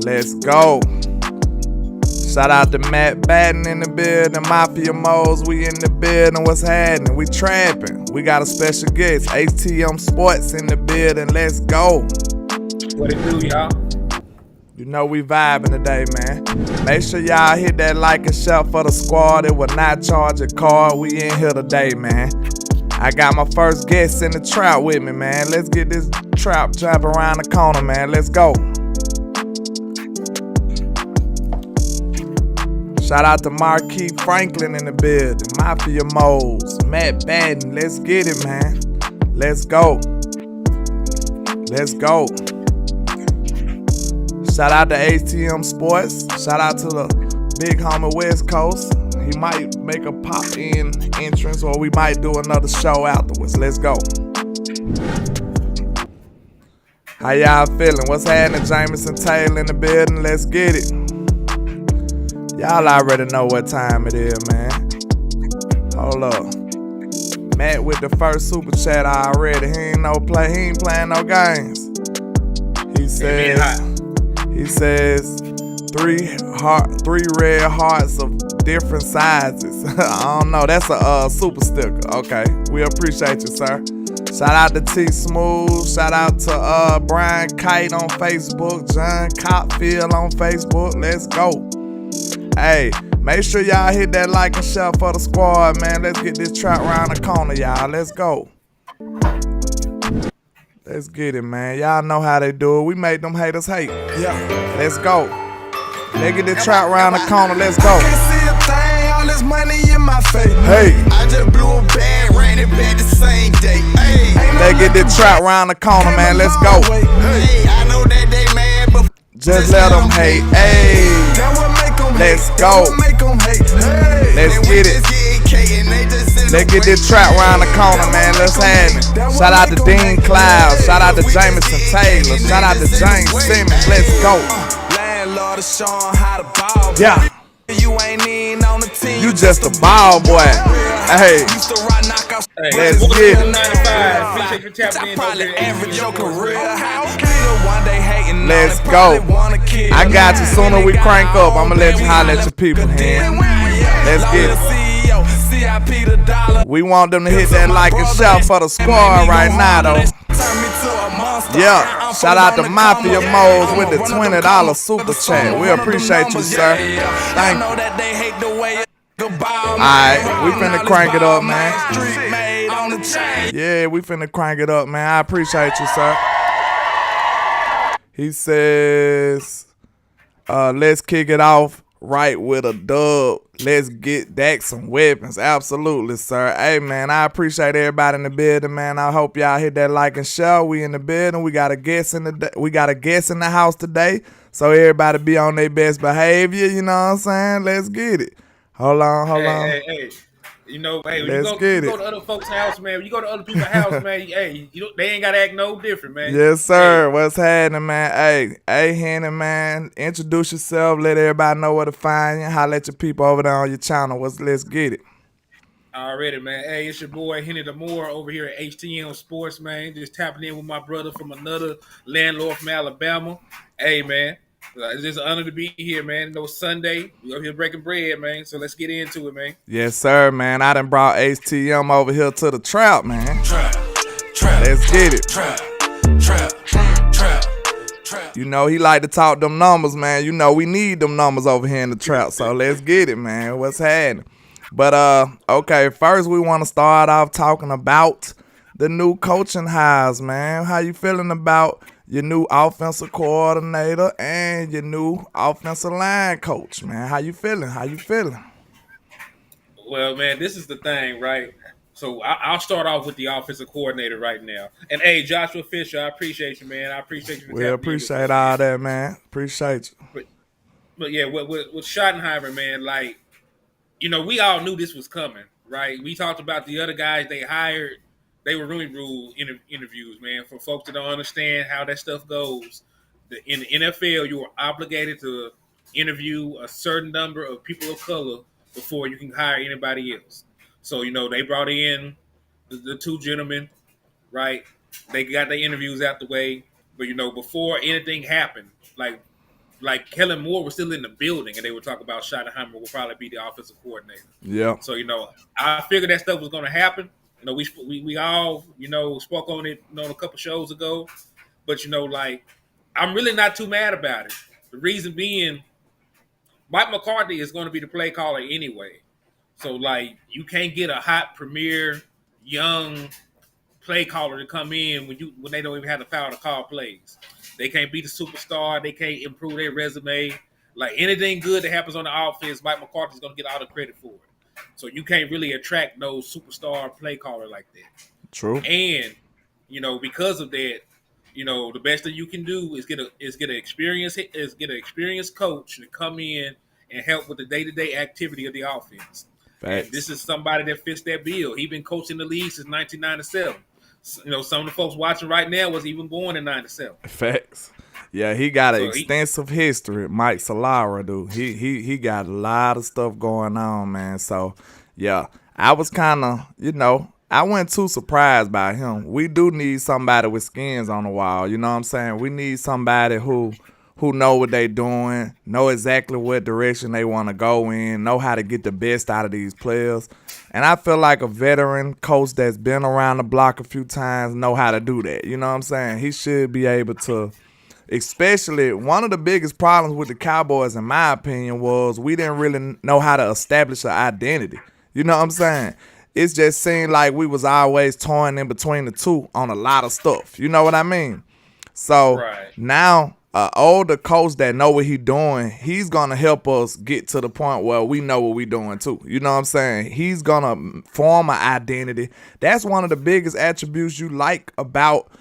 Let's go. Shout out to Matt Batten in the building, Mafia Moles, we in the building, what's happening? We trapping. We got a special guest, HTM Sports in the building, let's go. What it do, y'all? You know we vibing today, man. Make sure y'all hit that like and share for the squad. It will not charge a card. We in here today, man. I got my first guest in the trap with me, man. Let's get this trap around the corner, man. Let's go. Shout out to Marquis Franklin in the building, Mafia Moles, Matt Batten. Let's get it, man. Let's go. Let's go. Shout out to ATM Sports. Shout out to the big homie West Coast. He might make a pop-in entrance or we might do another show afterwards. Let's go. How y'all feeling? What's happening? Jameson Taylor in the building. Let's get it. Y'all already know what time it is, man. Hold up. Matt with the first super chat already. He ain't playing no games. He says three red hearts of different sizes. I don't know. That's a super sticker. Okay. We appreciate you, sir. Shout out to T Smooth. Shout out to Brian Kite on Facebook. John Copfield on Facebook. Let's go. Hey, make sure y'all hit that like and share for the squad, man. Let's get this trap around the corner, y'all. Let's go. Let's get it, man. Y'all know how they do it. We made them haters hate. Yeah. Let's go. Let's get this trap around the corner. Let's go. I can't see a thing, all this money in my face. Hey. I just blew a bag, ran it back the same day. Hey. Let's get this trap around the corner, man. Let's go. Hey, I know that they mad, but just let them hate. Hey. Let's go. Let's get it. Let's get this trap around the corner, man. Let's have it. Shout out to Dean Cloud. Shout out to Jameson Taylor. Shout out to James Simmons. Let's go. Yeah. You just a ball boy. Hey. Let's get it. Let's go. I got you. Sooner we crank up, I'ma let you holler at your people, man. Let's get it. We want them to hit that like and shout for the squad right now, though. Yeah. Shout out to Mafia Moles with the $20 super chat. We appreciate you, sir. Thank you. Alright, we finna crank it up, man. Yeah, we finna crank it up, man. I appreciate you, sir. He says, let's kick it off right with a dub. Let's get Dak some weapons. Absolutely, sir. Hey, man, I appreciate everybody in the building, man. I hope y'all hit that like and share. We in the building. We got a guest in the house today. So everybody be on their best behavior. You know what I'm saying? Let's get it. Hold on. Hey. You know, hey, when you go to other folks' house, man. When you go to other people's house, man, hey, they ain't gotta act no different, man. Yes, sir. Hey. What's happening, man? Hey, Henny, man. Introduce yourself. Let everybody know where to find you. Holla at your people over there on your channel. Let's get it. Already, man. Hey, it's your boy Henny the Moore over here at HTM Sports, man. Just tapping in with my brother from another landlord from Alabama. Hey, man. It's just an honor to be here, man. No Sunday. We over here breaking bread, man. So let's get into it, man. Yes, sir, man. I done brought HTM over here to the trap, man. Trap. Let's get it. Trap. You know, he like to talk them numbers, man. You know, we need them numbers over here in the trap. So let's get it, man. What's happening? But, okay, first we want to start off talking about the new coaching hires, man. How you feeling about your new offensive coordinator and your new offensive line coach, man? How you feeling? Well, man, this is the thing, right? So I'll start off with the offensive coordinator right now. And, hey, Joshua Fisher, I appreciate you, man. I appreciate you. We appreciate all that, man. Appreciate you. But yeah, with Schottenheimer, man, like, you know, we all knew this was coming, right? We talked about the other guys they hired. They were room rule interviews, man. For folks that don't understand how that stuff goes, in the NFL, you are obligated to interview a certain number of people of color before you can hire anybody else. So, you know, they brought in the two gentlemen, right? They got their interviews out the way. But, you know, before anything happened, like like Kellen Moore was still in the building, and they were talking about Schottenheimer will probably be the offensive coordinator. Yeah. So I figured that stuff was going to happen. We all spoke on it a couple shows ago, but like I'm really not too mad about it. The reason being, Mike McCarthy is going to be the play caller anyway. So like you can't get a hot premier young play caller to come in when they don't even have the power to call plays. They can't be the superstar. They can't improve their resume. Like anything good that happens on the offense, Mike McCarthy's going to get all the credit for it. So you can't really attract no superstar play caller like that. True. And because of that, the best that you can do is get an experienced coach to come in and help with the day-to-day activity of the offense. Facts. And this is somebody that fits that bill. He's been coaching the league since 1997. Some of the folks watching right now was even born in 97. Facts. Yeah, he got an extensive history, Mike Solara, dude. He got a lot of stuff going on, man. So, yeah, I was kind of, I wasn't too surprised by him. We do need somebody with skins on the wall, you know what I'm saying? We need somebody who know what they doing, know exactly what direction they want to go in, know how to get the best out of these players. And I feel like a veteran coach that's been around the block a few times know how to do that. You know what I'm saying? He should be able to, especially one of the biggest problems with the Cowboys, in my opinion, was we didn't really know how to establish an identity. You know what I'm saying? It just seemed like we was always toying in between the two on a lot of stuff. You know what I mean? So now an older coach that know what he doing, he's going to help us get to the point where we know what we doing too. You know what I'm saying? He's going to form an identity. That's one of the biggest attributes you like about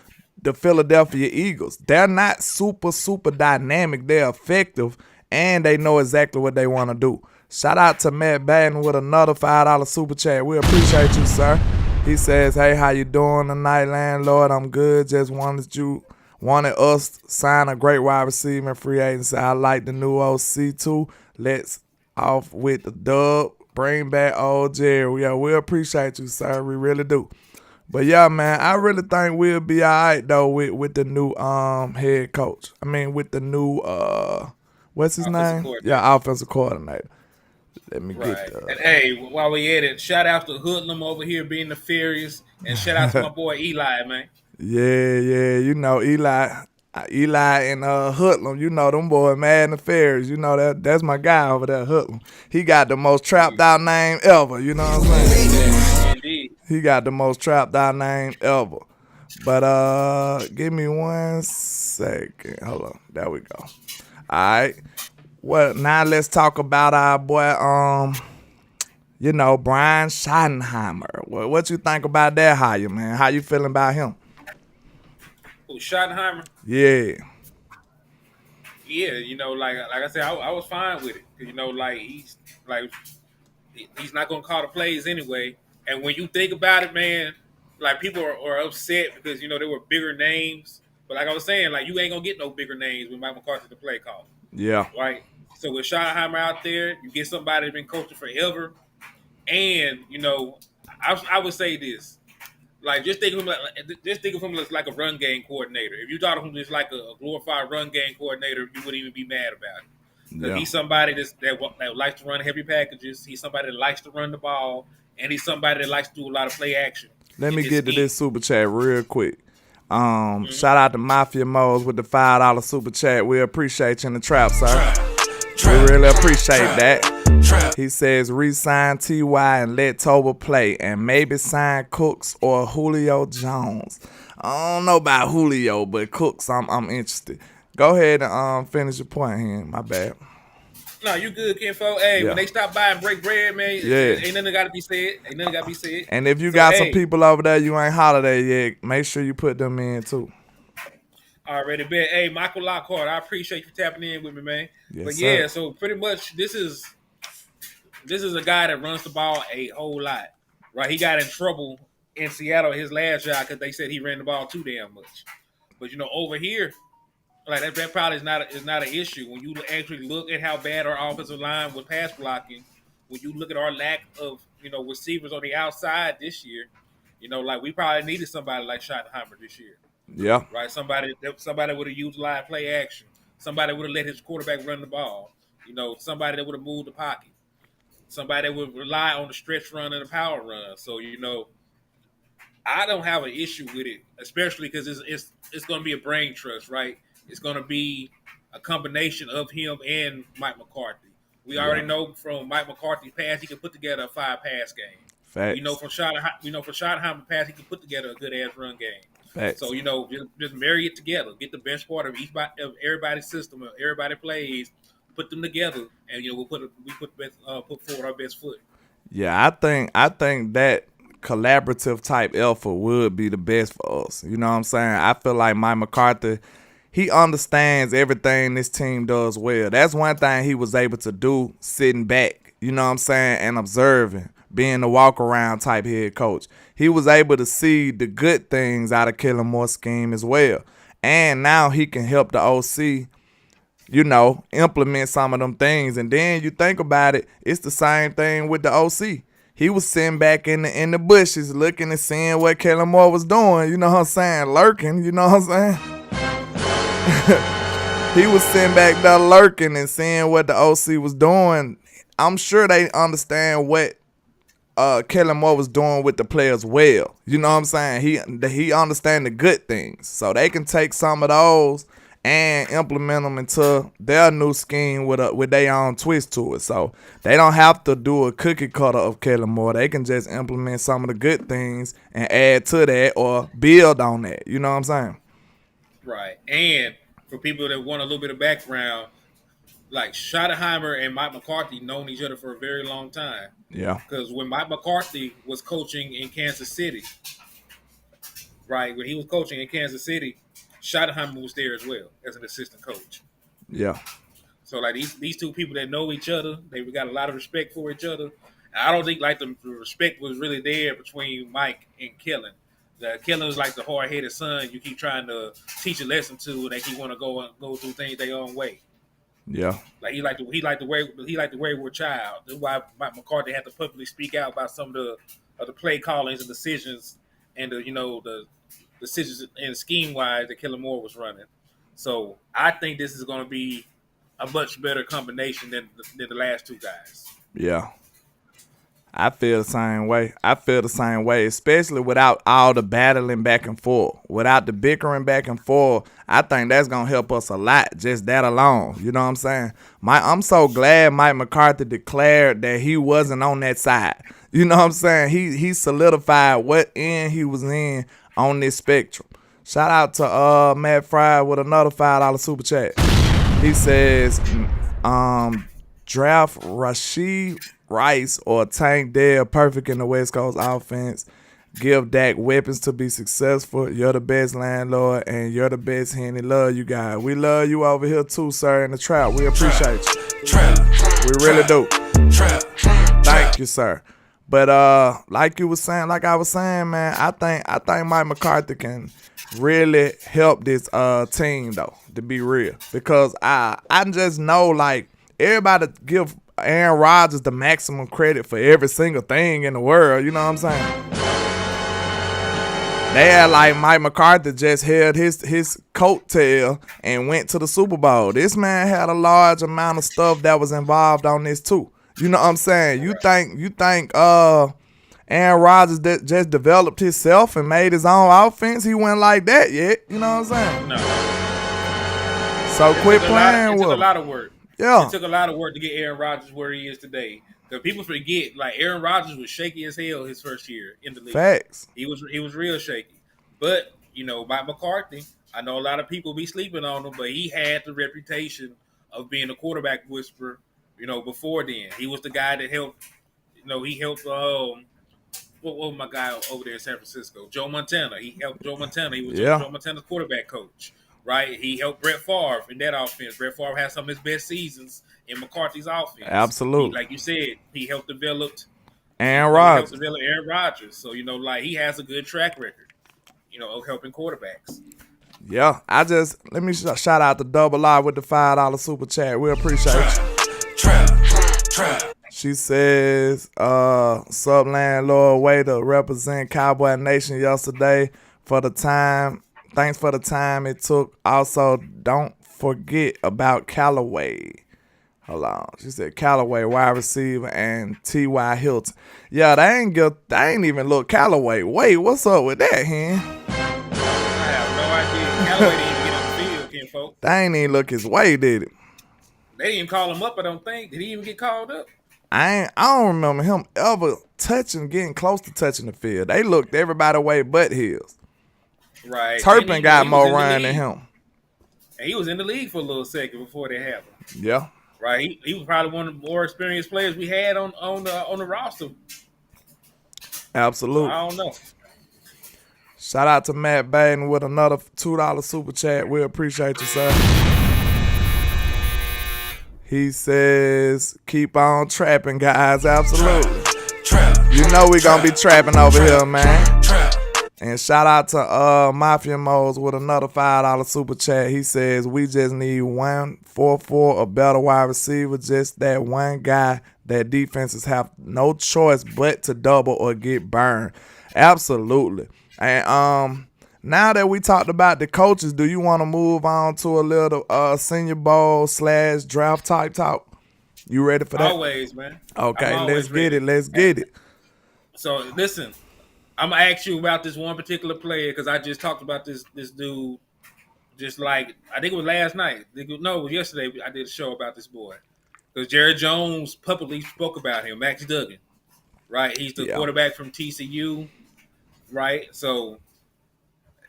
the Philadelphia Eagles. They're not super, super dynamic. They're effective, and they know exactly what they want to do. Shout out to Matt Batten with another $5 super chat. We appreciate you, sir. He says, hey, how you doing tonight, landlord? I'm good. Just wanted us sign a great wide receiver in free agency. I like the new OC too. Let's off with the dub. Bring back old Jerry. Yeah, we appreciate you, sir. We really do. But yeah, man, I really think we'll be all right though with the new head coach. I mean, with the new what's his name? Yeah, offensive coordinator. Let me get the. And hey, while we at it, shout out to Hoodlum over here being nefarious, and shout out to my boy Eli, man. Yeah, Eli and Hoodlum, them boys mad and nefarious. That's my guy over there, Hoodlum. He got the most trapped out name ever. You know what I'm saying? Indeed. He got the most trapped out name ever. But give me 1 second. Hold on. There we go. All right. Well, now let's talk about our boy, Brian Schottenheimer. What you think about that hire, man? How you feeling about him? Who, Schottenheimer? Yeah. Yeah, like I said, I was fine with it. He's not gonna call the plays anyway. And when you think about it, man, like people are upset because they were bigger names. But like I was saying, like you ain't gonna get no bigger names with Mike McCarthy the play caller. Yeah. Right. So with Schottenheimer out there, you get somebody that's been coaching forever, and I would say this. Like just think of him as like a run game coordinator. If you thought of him as like a glorified run game coordinator, you wouldn't even be mad about it. Because he's somebody that likes to run heavy packages. He's somebody that likes to run the ball, and he's somebody that likes to do a lot of play action. Let me get to this super chat real quick. Shout out to Mafia Moles with the $5 super chat. We appreciate you in the trap, sir. We really appreciate that. He says re-sign T.Y. and let Toba play, and maybe sign Cooks or Julio Jones. I don't know about Julio, but Cooks, I'm interested. Go ahead and finish your point here. My bad. No, you good, Kinfo. Hey, when they stop by and break bread, man, ain't nothing got to be said. And if you got some people over there you ain't holiday yet, make sure you put them in too. Already bet. Hey, Michael Lockhart, I appreciate you tapping in with me, man. Yes, but sir. So pretty much this is a guy that runs the ball a whole lot, right? He got in trouble in Seattle his last job because they said he ran the ball too damn much. But over here, like that probably is not an issue when you actually look at how bad our offensive line with pass blocking. When you look at our lack of receivers on the outside this year, like we probably needed somebody like Schottenheimer this year. Yeah. Right. Somebody would have utilized play action. somebody would have let his quarterback run the ball. You know, somebody that would have moved the pocket, somebody that would rely on the stretch run and the power run. So you know, I don't have an issue with it, especially because it's going to be a brain trust, right? It's going to be a combination of him and Mike McCarthy. We already know from Mike McCarthy's pass, he can put together a 5-pass game. Facts. We know from Schottenheimer's pass, he can put together a good ass run game. Facts. So you know, just marry it together, get the best part of everybody's system, of everybody plays, put them together, and you know put forward our best foot. Yeah, I think that collaborative type effort would be the best for us. You know what I'm saying? I feel like Mike McCarthy, he understands everything this team does well. That's one thing he was able to do sitting back, you know what I'm saying, and observing, being the walk-around type head coach. He was able to see the good things out of Kellen Moore's scheme as well. And now he can help the OC, you know, implement some of them things. And then you think about it, it's the same thing with the OC. He was sitting back in the bushes looking and seeing what Kellen Moore was doing, you know what I'm saying, lurking, you know what I'm saying? He was sitting back there lurking and seeing what the OC was doing. I'm sure they understand what Kellen Moore was doing with the players well. You know what I'm saying? He understand the good things. So they can take some of those and implement them into their new scheme with their own twist to it. So they don't have to do a cookie cutter of Kellen Moore. They can just implement some of the good things and add to that or build on that. You know what I'm saying? Right. And for people that want a little bit of background, like Schottenheimer and Mike McCarthy known each other for a very long time. Yeah. Because when Mike McCarthy was coaching in Kansas City, right, when he was coaching in Kansas City, Schottenheimer was there as well as an assistant coach. Yeah. So like these two people that know each other, they got a lot of respect for each other. And I don't think like the respect was really there between Mike and Kellen. Kellen was like the hard-headed son you keep trying to teach a lesson to, and they keep want to go through things their own way. Yeah. Like he liked the wayward child. That's why Mike McCarthy had to publicly speak out about some of the play callings and decisions and the decisions and scheme wise that Kellen Moore was running. So I think this is going to be a much better combination than the last two guys. Yeah. I feel the same way, especially without all the battling back and forth. Without the bickering back and forth, I think that's going to help us a lot, just that alone. You know what I'm saying? I'm so glad Mike McCarthy declared that he wasn't on that side. You know what I'm saying? He solidified what end he was in on this spectrum. Shout out to Matt Fry with another $5 super chat. He says, draft Rashee Rice or Tank Dell perfect in the West Coast offense. Give Dak weapons to be successful. You're the best landlord and you're the best Henny. Love you guys. We love you over here too, sir, in the trap. We appreciate you. We really do. Thank you, sir. But like I was saying, man, I think Mike McCarthy can really help this team though, to be real. Because I just know like everybody give Aaron Rodgers the maximum credit for every single thing in the world. You know what I'm saying? They had like Mike McCarthy just held his coattail and went to the Super Bowl. This man had a large amount of stuff that was involved on this too. You know what I'm saying? You think Aaron Rodgers just developed himself and made his own offense? He wasn't like that yet. You know what I'm saying? No. So quit playing with him. It took a lot of work. Yeah. It took a lot of work to get Aaron Rodgers where he is today. Because people forget, like Aaron Rodgers was shaky as hell his first year in the league. Facts. He was real shaky. But, Mike McCarthy, I know a lot of people be sleeping on him, but he had the reputation of being a quarterback whisperer, before then. He was the guy that helped, he helped what was my guy over there in San Francisco? Joe Montana. He helped Joe Montana. He was Joe Montana's quarterback coach. Right, he helped Brett Favre in that offense. Brett Favre had some of his best seasons in McCarthy's offense. Absolutely, like you said, he helped develop Aaron Rodgers. So he has a good track record, of helping quarterbacks. Yeah, let me shout out to Double R with the $5 super chat. We appreciate you. Trap. She says, "Sub landlord, way to represent Cowboy Nation yesterday for the time." Thanks for the time it took. Also, don't forget about Callaway. Hold on. She said Callaway, wide receiver, and T.Y. Hilton. Yeah, they ain't even look Callaway. Wait, what's up with that, hen? I have no idea. Callaway didn't even get on the field, Ken folks. They ain't even look his way, did it? They didn't even call him up, I don't think. Did he even get called up? I don't remember him ever getting close to touching the field. They looked everybody away but his. Right. Turpin got more run than him. And he was in the league for a little second before that happened. Yeah. Right. He was probably one of the more experienced players we had on the roster. Absolutely. I don't know. Shout out to Matt Baden with another $2 super chat. We appreciate you, sir. He says, keep on trapping, guys. Absolutely. You know we gonna be trapping over here, man. And shout out to Mafia Modes with another $5 super chat. He says, we just need 1-4-4, a better wide receiver, just that one guy that defenses have no choice but to double or get burned. Absolutely. And now that we talked about the coaches, do you want to move on to a little Senior Bowl / draft type talk? You ready for that? Always, man. Okay, let's get it. Let's get it. So listen, I'm gonna ask you about this one particular player because I just talked about this dude. Just like I think it was last night. No, it was yesterday. I did a show about this boy because Jerry Jones publicly spoke about him. Max Duggan, right? He's the quarterback from TCU, right? So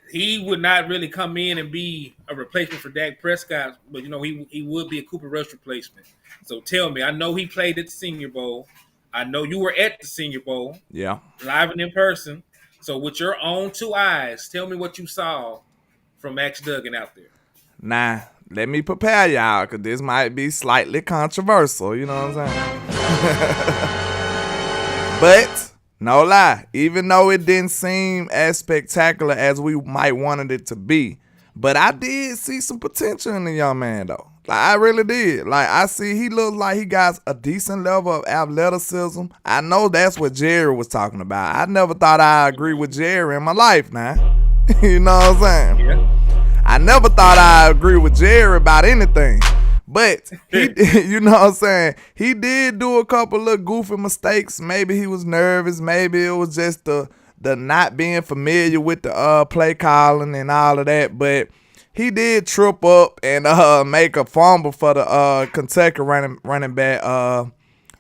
he would not really come in and be a replacement for Dak Prescott, but he would be a Cooper Rush replacement. So tell me, I know he played at the Senior Bowl. I know you were at the Senior Bowl. Yeah. Live and in person. So with your own two eyes, tell me what you saw from Max Duggan out there. Nah, let me prepare y'all, because this might be slightly controversial. You know what I'm saying? But, no lie, even though it didn't seem as spectacular as we might wanted it to be, but I did see some potential in the young man, though. Like, I really did. Like, I see he looks like he got a decent level of athleticism. I know that's what Jerry was talking about. I never thought I'd agree with Jerry in my life now. You know what I'm saying? Yeah. I never thought I'd agree with Jerry about anything. But, you know what I'm saying? He did do a couple of goofy mistakes. Maybe he was nervous. Maybe it was just the not being familiar with the play calling and all of that. But he did trip up and make a fumble for the Kentucky running back.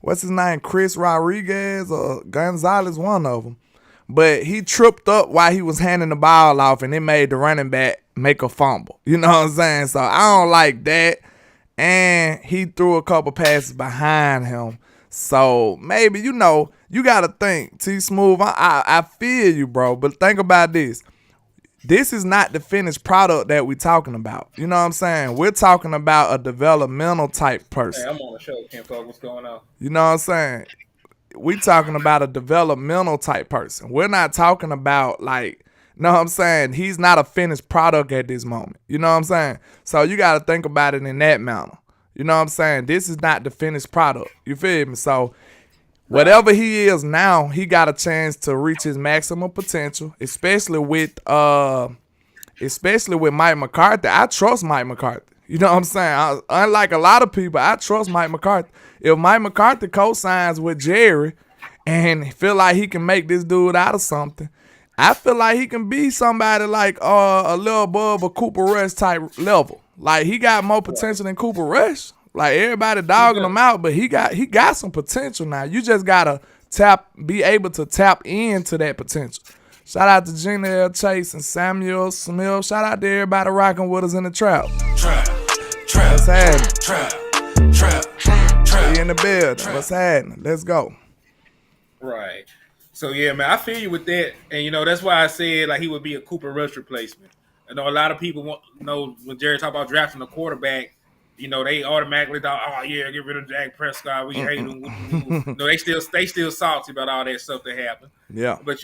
What's his name? Chris Rodriguez or Gonzalez, one of them. But he tripped up while he was handing the ball off, and it made the running back make a fumble. You know what I'm saying? So I don't like that. And he threw a couple passes behind him. So maybe, you got to think. T-Smooth, I feel you, bro. But think about this. This is not the finished product that we're talking about. You know what I'm saying? We're talking about a developmental type person. Hey, I'm on the show, Ken Folk. What's going on? You know what I'm saying? We talking about a developmental type person. We're not talking about you know what I'm saying? He's not a finished product at this moment. You know what I'm saying? So you got to think about it in that manner. You know what I'm saying? This is not the finished product. You feel me? So whatever he is now, he got a chance to reach his maximum potential, especially with Mike McCarthy. I trust Mike McCarthy. You know what I'm saying? Unlike a lot of people, I trust Mike McCarthy. If Mike McCarthy co-signs with Jerry and feel like he can make this dude out of something, I feel like he can be somebody like a little above a Cooper Rush type level. Like, he got more potential than Cooper Rush. Like, everybody dogging him out, but he got some potential now. You just gotta be able to tap into that potential. Shout out to Gina L. Chase and Samuel Smith. Shout out to everybody rocking with us in the trap. What's happening? We in the building. What's happening? Let's go. Right. So yeah, man, I feel you with that, and that's why I said he would be a Cooper Rush replacement. I know a lot of people when Jerry talk about drafting a quarterback, they automatically thought, oh yeah, get rid of Dak Prescott. We hate him. They still salty about all that stuff that happened. Yeah. But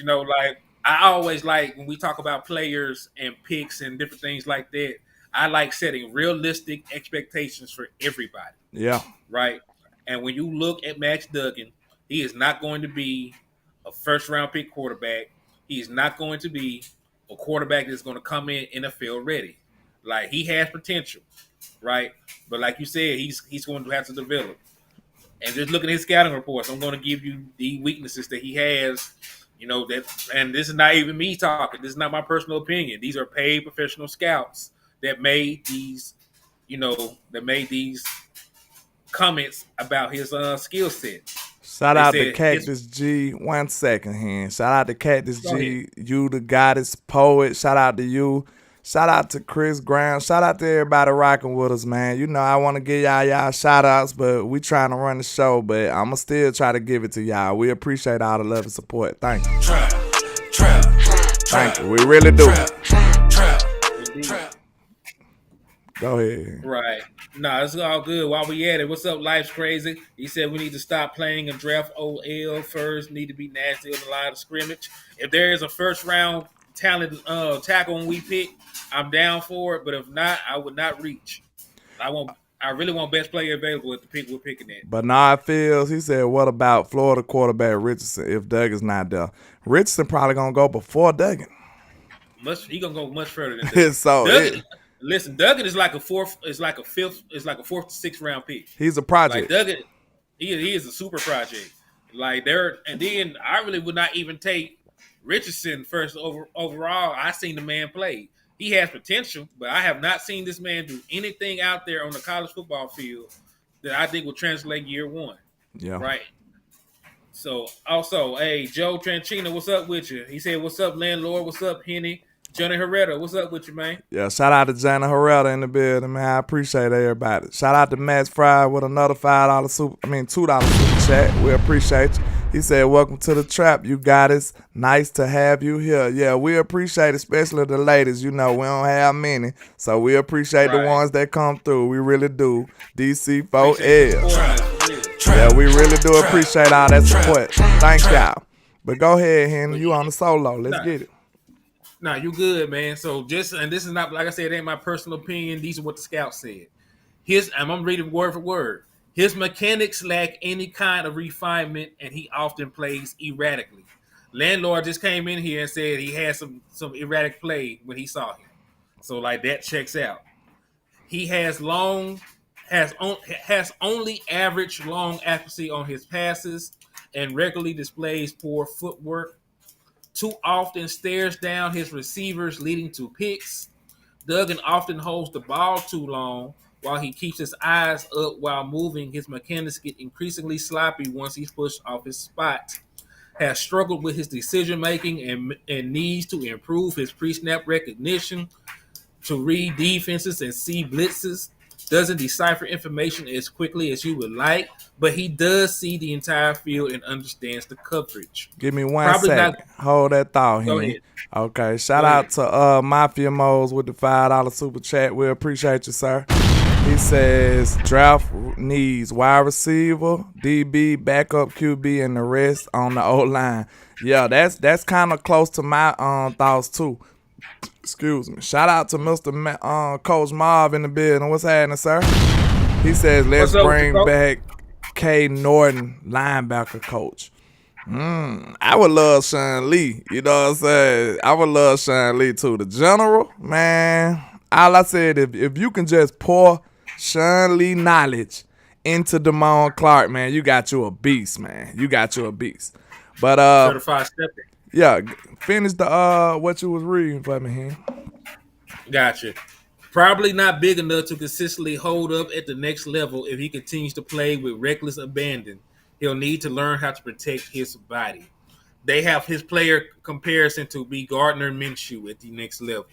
I always like when we talk about players and picks and different things like that. I like setting realistic expectations for everybody. Yeah. Right. And when you look at Max Duggan, he is not going to be a first-round pick quarterback. He is not going to be a quarterback that's going to come in NFL ready. Like he has potential, right? But like you said, he's going to have to develop. And just looking at his scouting reports, I'm going to give you the weaknesses that he has. You know that, and this is not even me talking. This is not my personal opinion. These are paid professional scouts that made these, that made these comments about his skill set. Shout They out to said his. Cactus G. 1 second here. Shout out to Cactus Go ahead. G. You the goddess poet. Shout out to you. Shout out to Chris Brown. Shout out to everybody rocking with us, man. You know I want to give y'all shout outs, but we trying to run the show. But I'ma still try to give it to y'all. We appreciate all the love and support. Thank you. Thank you. We really do. Go ahead. Right. No, it's all good. While we at it, what's up, Life's Crazy? He said we need to stop playing and draft OL first. Need to be nasty on the line of scrimmage. If there is a first round talent tackle when we pick, I'm down for it. But if not, I would not reach. I really want best player available at the pick we're picking at. But now it feels, he said, what about Florida quarterback Richardson if Duggan's not there? Richardson probably going to go before Duggan. He going to go much further than Duggan. Listen, Duggan is like a fourth to sixth round pick. He's a project. Like Duggan, he is a super project. Like and then I really would not even take Richardson first overall. I seen the man play. He has potential, but I have not seen this man do anything out there on the college football field that I think will translate year one. Yeah. Right. So also, hey, Joe Tranchino, what's up with you? He said, "What's up, landlord? What's up, Henny? Johnny Herrera, what's up with you, man?" Yeah, shout out to Johnny Herrera in the building, man. I appreciate everybody. Shout out to Max Fry with another $2 super chat. We appreciate you. He said, welcome to the trap. You got us. Nice to have you here. Yeah, we appreciate especially the ladies. You know, we don't have many. So we appreciate the ones that come through. We really do. DC4L. Yeah, we really do appreciate all that support. Thank y'all. But go ahead, Henry. You on the solo. Let's get it. Nah, you good, man. So and this is not, like I said, it ain't my personal opinion. These are what the scout said. I'm reading word for word. His mechanics lack any kind of refinement, and he often plays erratically. Landlord just came in here and said he had some erratic play when he saw him. So like that checks out. He has only average long accuracy on his passes and regularly displays poor footwork. Too often stares down his receivers, leading to picks. Duggan often holds the ball too long while he keeps his eyes up while moving. His mechanics get increasingly sloppy once he's pushed off his spot. Has struggled with his decision-making and needs to improve his pre-snap recognition to read defenses and see blitzes. Doesn't decipher information as quickly as you would like, but he does see the entire field and understands the coverage. Give me one second. Hold that thought, Henry. Okay, shout out to Mafia Moles with the $5 super chat. We appreciate you, sir. He says draft needs wide receiver, DB, backup QB, and the rest on the O-line. Yeah, that's kind of close to my thoughts too. Excuse me. Shout out to Mr. Coach Marv in the building. What's happening, sir? He says let's bring back K. Norton, linebacker coach. I would love Sean Lee. You know what I'm saying? I would love Sean Lee too. The general, man. All I said, if you can just pour Sean Lee knowledge into Damone Clark, man, you got you a beast, man. You got you a beast. But certified stepping. Yeah, finish the what you was reading for me here. Gotcha. Probably not big enough to consistently hold up at the next level if he continues to play with reckless abandon. He'll need to learn how to protect his body. They have his player comparison to be Gardner Minshew at the next level.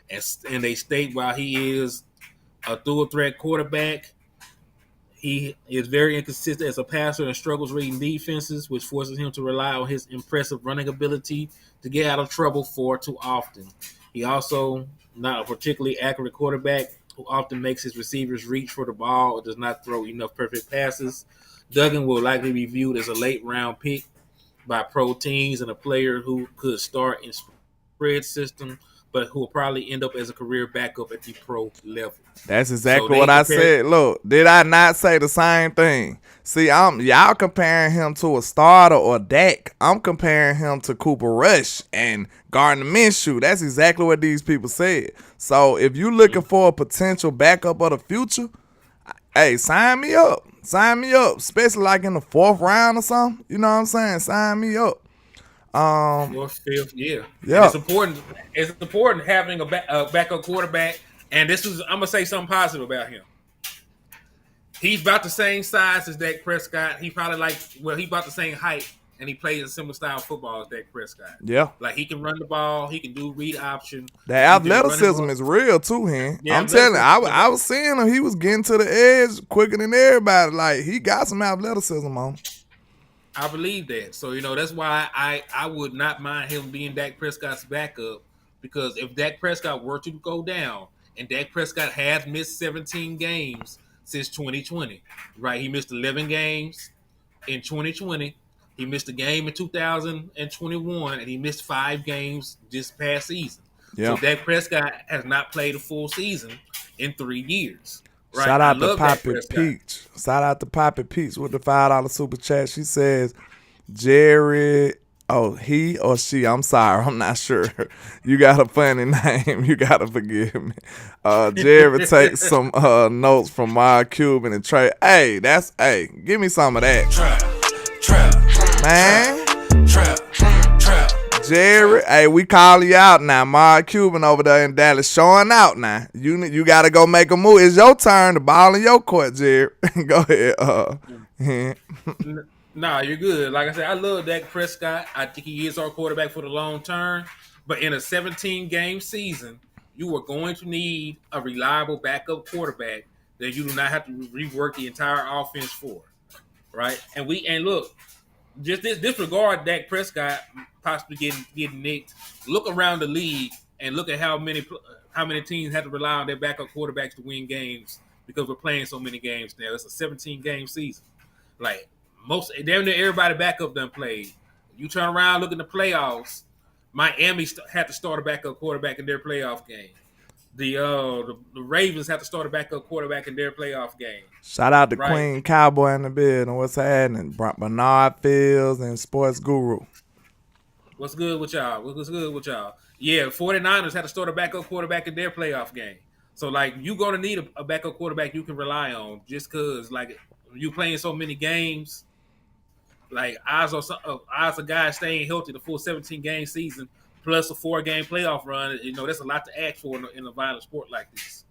And they state while he is a dual threat quarterback, he is very inconsistent as a passer and struggles reading defenses, which forces him to rely on his impressive running ability to get out of trouble far too often. He also not a particularly accurate quarterback who often makes his receivers reach for the ball or does not throw enough perfect passes. Duggan will likely be viewed as a late-round pick by pro teams and a player who could start in spread system, but who will probably end up as a career backup at the pro level. That's exactly what I said. Look, did I not say the same thing? See, y'all comparing him to a starter or Dak. I'm comparing him to Cooper Rush and Gardner Minshew. That's exactly what these people said. So if you looking for a potential backup of the future, hey, sign me up. Sign me up, especially like in the 4th round or something. You know what I'm saying? Sign me up. 4th, 5th, yeah. Yeah. And it's important. It's important having a backup quarterback. And I'm gonna say something positive about him. He's about the same size as Dak Prescott. He probably he's about the same height, and he plays a similar style of football as Dak Prescott. Yeah. Like he can run the ball, he can do read option. The athleticism is real too, Hen. Yeah, I'm telling you, I was seeing him. He was getting to the edge quicker than everybody. Like he got some athleticism on. I believe that. So that's why I would not mind him being Dak Prescott's backup, because if Dak Prescott were to go down, and Dak Prescott has missed 17 games since 2020, right? He missed 11 games in 2020. He missed a game in 2021, and he missed 5 games this past season. Yeah. So Dak Prescott has not played a full season in 3 years. Right? Shout out to Poppy Peach. Shout out to Poppy Peach with the $5 super chat. She says, Jerry, he or she, I'm sorry, I'm not sure. You got a funny name. You got to forgive me. Jerry takes some notes from Mark Cuban and Trey. Hey, give me some of that. Trap. Man. Trap. Jerry, hey, we call you out now. Mark Cuban over there in Dallas showing out now. You got to go make a move. It's your turn. The ball in your court, Jerry. Go ahead. Nah, you're good. Like I said, I love Dak Prescott. I think he is our quarterback for the long term. But in a 17-game season, you are going to need a reliable backup quarterback that you do not have to rework the entire offense for, right? And look, just disregard Dak Prescott possibly getting nicked. Look around the league and look at how many teams have to rely on their backup quarterbacks to win games, because we're playing so many games now. It's a 17-game season. Like damn near everybody backup done played. You turn around, look in the playoffs. Miami had to start a backup quarterback in their playoff game. The Ravens have to start a backup quarterback in their playoff game. Shout out to Queen Cowboy in the building. What's happening? Bernard Fields and Sports Guru. What's good with y'all? Yeah, 49ers had to start a backup quarterback in their playoff game. So, you're going to need a backup quarterback you can rely on, just because, you playing so many games, odds of guys staying healthy the full 17-game season plus a 4-game playoff run, that's a lot to ask for in a violent sport like this.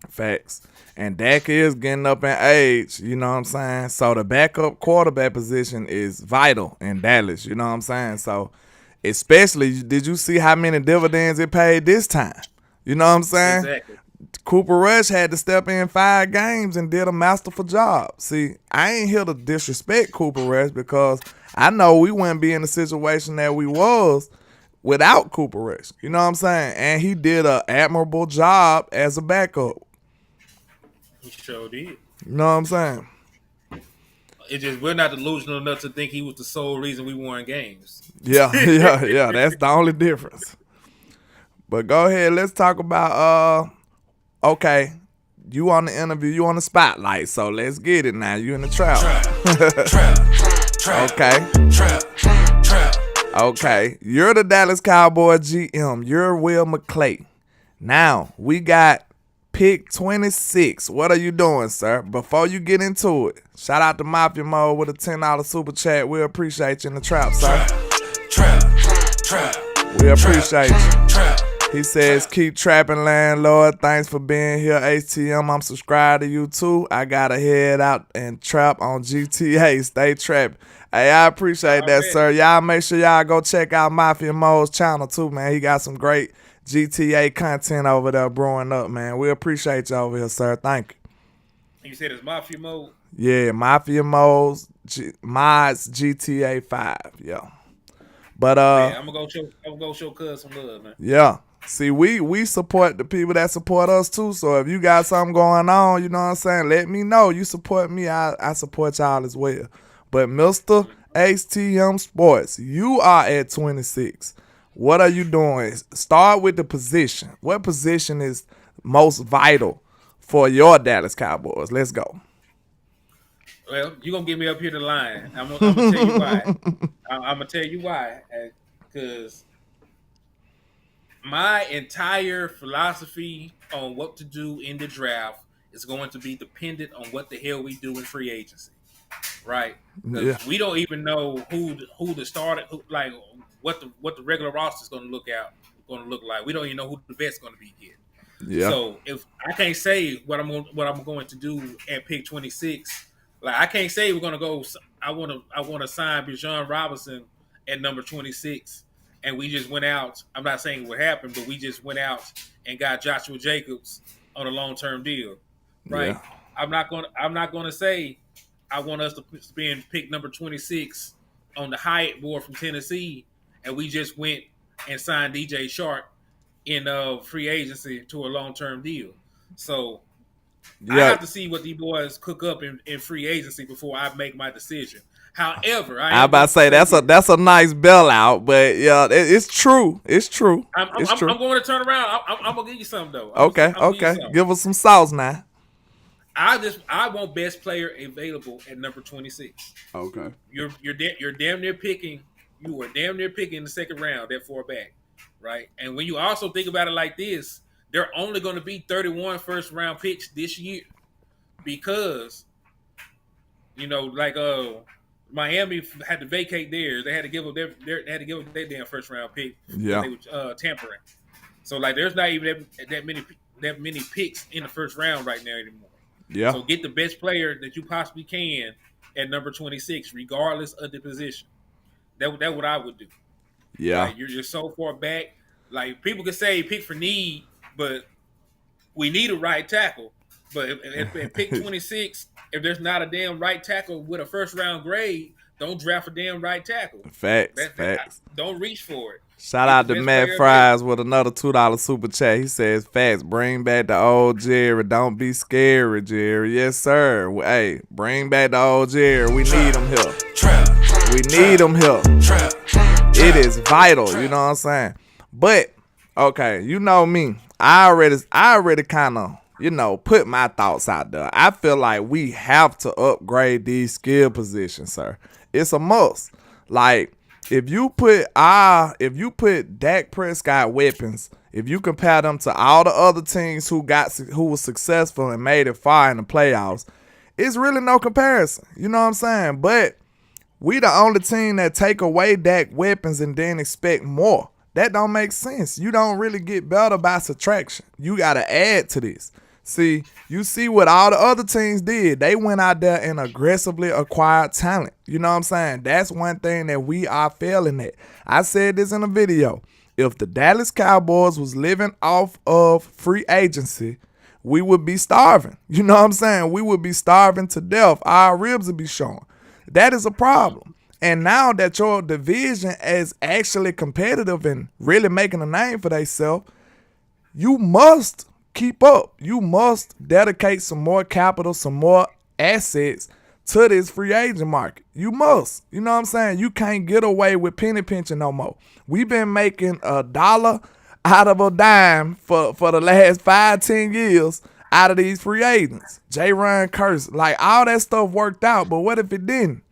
Facts. And Dak is getting up in age, you know what I'm saying? So the backup quarterback position is vital in Dallas, you know what I'm saying? So especially, did you see how many dividends it paid this time? You know what I'm saying? Exactly. Cooper Rush had to step in 5 games and did a masterful job. See, I ain't here to disrespect Cooper Rush, because I know we wouldn't be in the situation that we was without Cooper Rush. You know what I'm saying? And he did an admirable job as a backup. He sure did. You know what I'm saying? It's just we're not delusional enough to think he was the sole reason we won games. Yeah. That's the only difference. But go ahead, let's talk about okay, you on the interview, you on the spotlight, so let's get it now. You in the trap. Okay. You're the Dallas Cowboys GM. You're Will McClay. Now, we got pick 26. What are you doing, sir? Before you get into it, shout out to Mafia Mode with a $10 super chat. We appreciate you in the trap, sir. We appreciate you. He says, keep trapping, landlord. Thanks for being here, ATM. I'm subscribed to you, too. I got to head out and trap on GTA. Stay trapping. Hey, I appreciate that, sir. Y'all make sure y'all go check out Mafia Mo's channel, too, man. He got some great GTA content over there brewing up, man. We appreciate you over here, sir. Thank you. You said it's Mafia Mode? Yeah, Mafia Mo's mods GTA 5, yeah. But I'm gonna go show Cuz some love, man. Yeah. See, we support the people that support us too. So if you got something going on, you know what I'm saying, let me know. You support me, I support y'all as well. But Mr. HTM Sports, you are at 26. What are you doing? Start with the position. What position is most vital for your Dallas Cowboys? Let's go. Well, you're gonna get me up here the line. I'm gonna tell you why. I'm gonna tell you why. Because my entire philosophy on what to do in the draft is going to be dependent on what the hell we do in free agency, right? Yeah. Because we don't even know who the starter, like what the regular roster is going to look like. We don't even know who the vet's going to be yet. Yeah. So if I can't say what I'm going to do at pick 26, like I can't say we're going to go. I want to sign Bijan Robinson at number 26, and we just went out. I'm not saying what happened, but we just went out and got Joshua Jacobs on a long-term deal, right? Yeah. I'm not going to say I want us to spend pick number 26 on the Hyatt board from Tennessee, and we just went and signed DJ Shark in free agency to a long-term deal. So I have to see what these boys cook up in free agency before I make my decision. However, I about to say that's a nice bailout, but yeah, it's true. It's true. I'm going to turn around. I'm gonna give you something though. Okay. Give us some sauce now. I want best player available at number 26. Okay. You're damn near picking. You were damn near picking the second round, that four back, right? And when you also think about it like this, there are only going to be 31 first round picks this year because, like Miami had to vacate theirs. They had to give up their damn first round pick. Yeah. They were tampering. So like, there's not even that many picks in the first round right now anymore. Yeah. So get the best player that you possibly can at number 26, regardless of the position. That's what I would do. Yeah. Like, you're so far back. Like, people could say pick for need, but we need a right tackle. But if pick 26, if there's not a damn right tackle with a first round grade, don't draft a damn right tackle. Facts. Don't reach for it. Shout out to Matt Fries with another $2 super chat. He says, facts, bring back the old Jerry. Don't be scary, Jerry. Yes, sir. Hey, bring back the old Jerry. We need him here. We need him here. It is vital, you know what I'm saying? But, okay, you know me. I already kind of, put my thoughts out there. I feel like we have to upgrade these skill positions, sir. It's a must. Like, if you put Dak Prescott weapons, if you compare them to all the other teams who was successful and made it far in the playoffs, it's really no comparison. You know what I'm saying? But we the only team that take away Dak weapons and then expect more. That don't make sense. You don't really get better by subtraction. You got to add to this. See, you see what all the other teams did. They went out there and aggressively acquired talent. You know what I'm saying? That's one thing that we are failing at. I said this in a video. If the Dallas Cowboys was living off of free agency, we would be starving. You know what I'm saying? We would be starving to death. Our ribs would be showing. That is a problem. And now that your division is actually competitive and really making a name for themselves, you must keep up. You must dedicate some more capital, some more assets to this free agent market. You must. You know what I'm saying? You can't get away with penny pinching no more. We've been making $1 out of a dime for the last 5-10 years out of these free agents. J-Run Curse, like all that stuff worked out, but what if it didn't?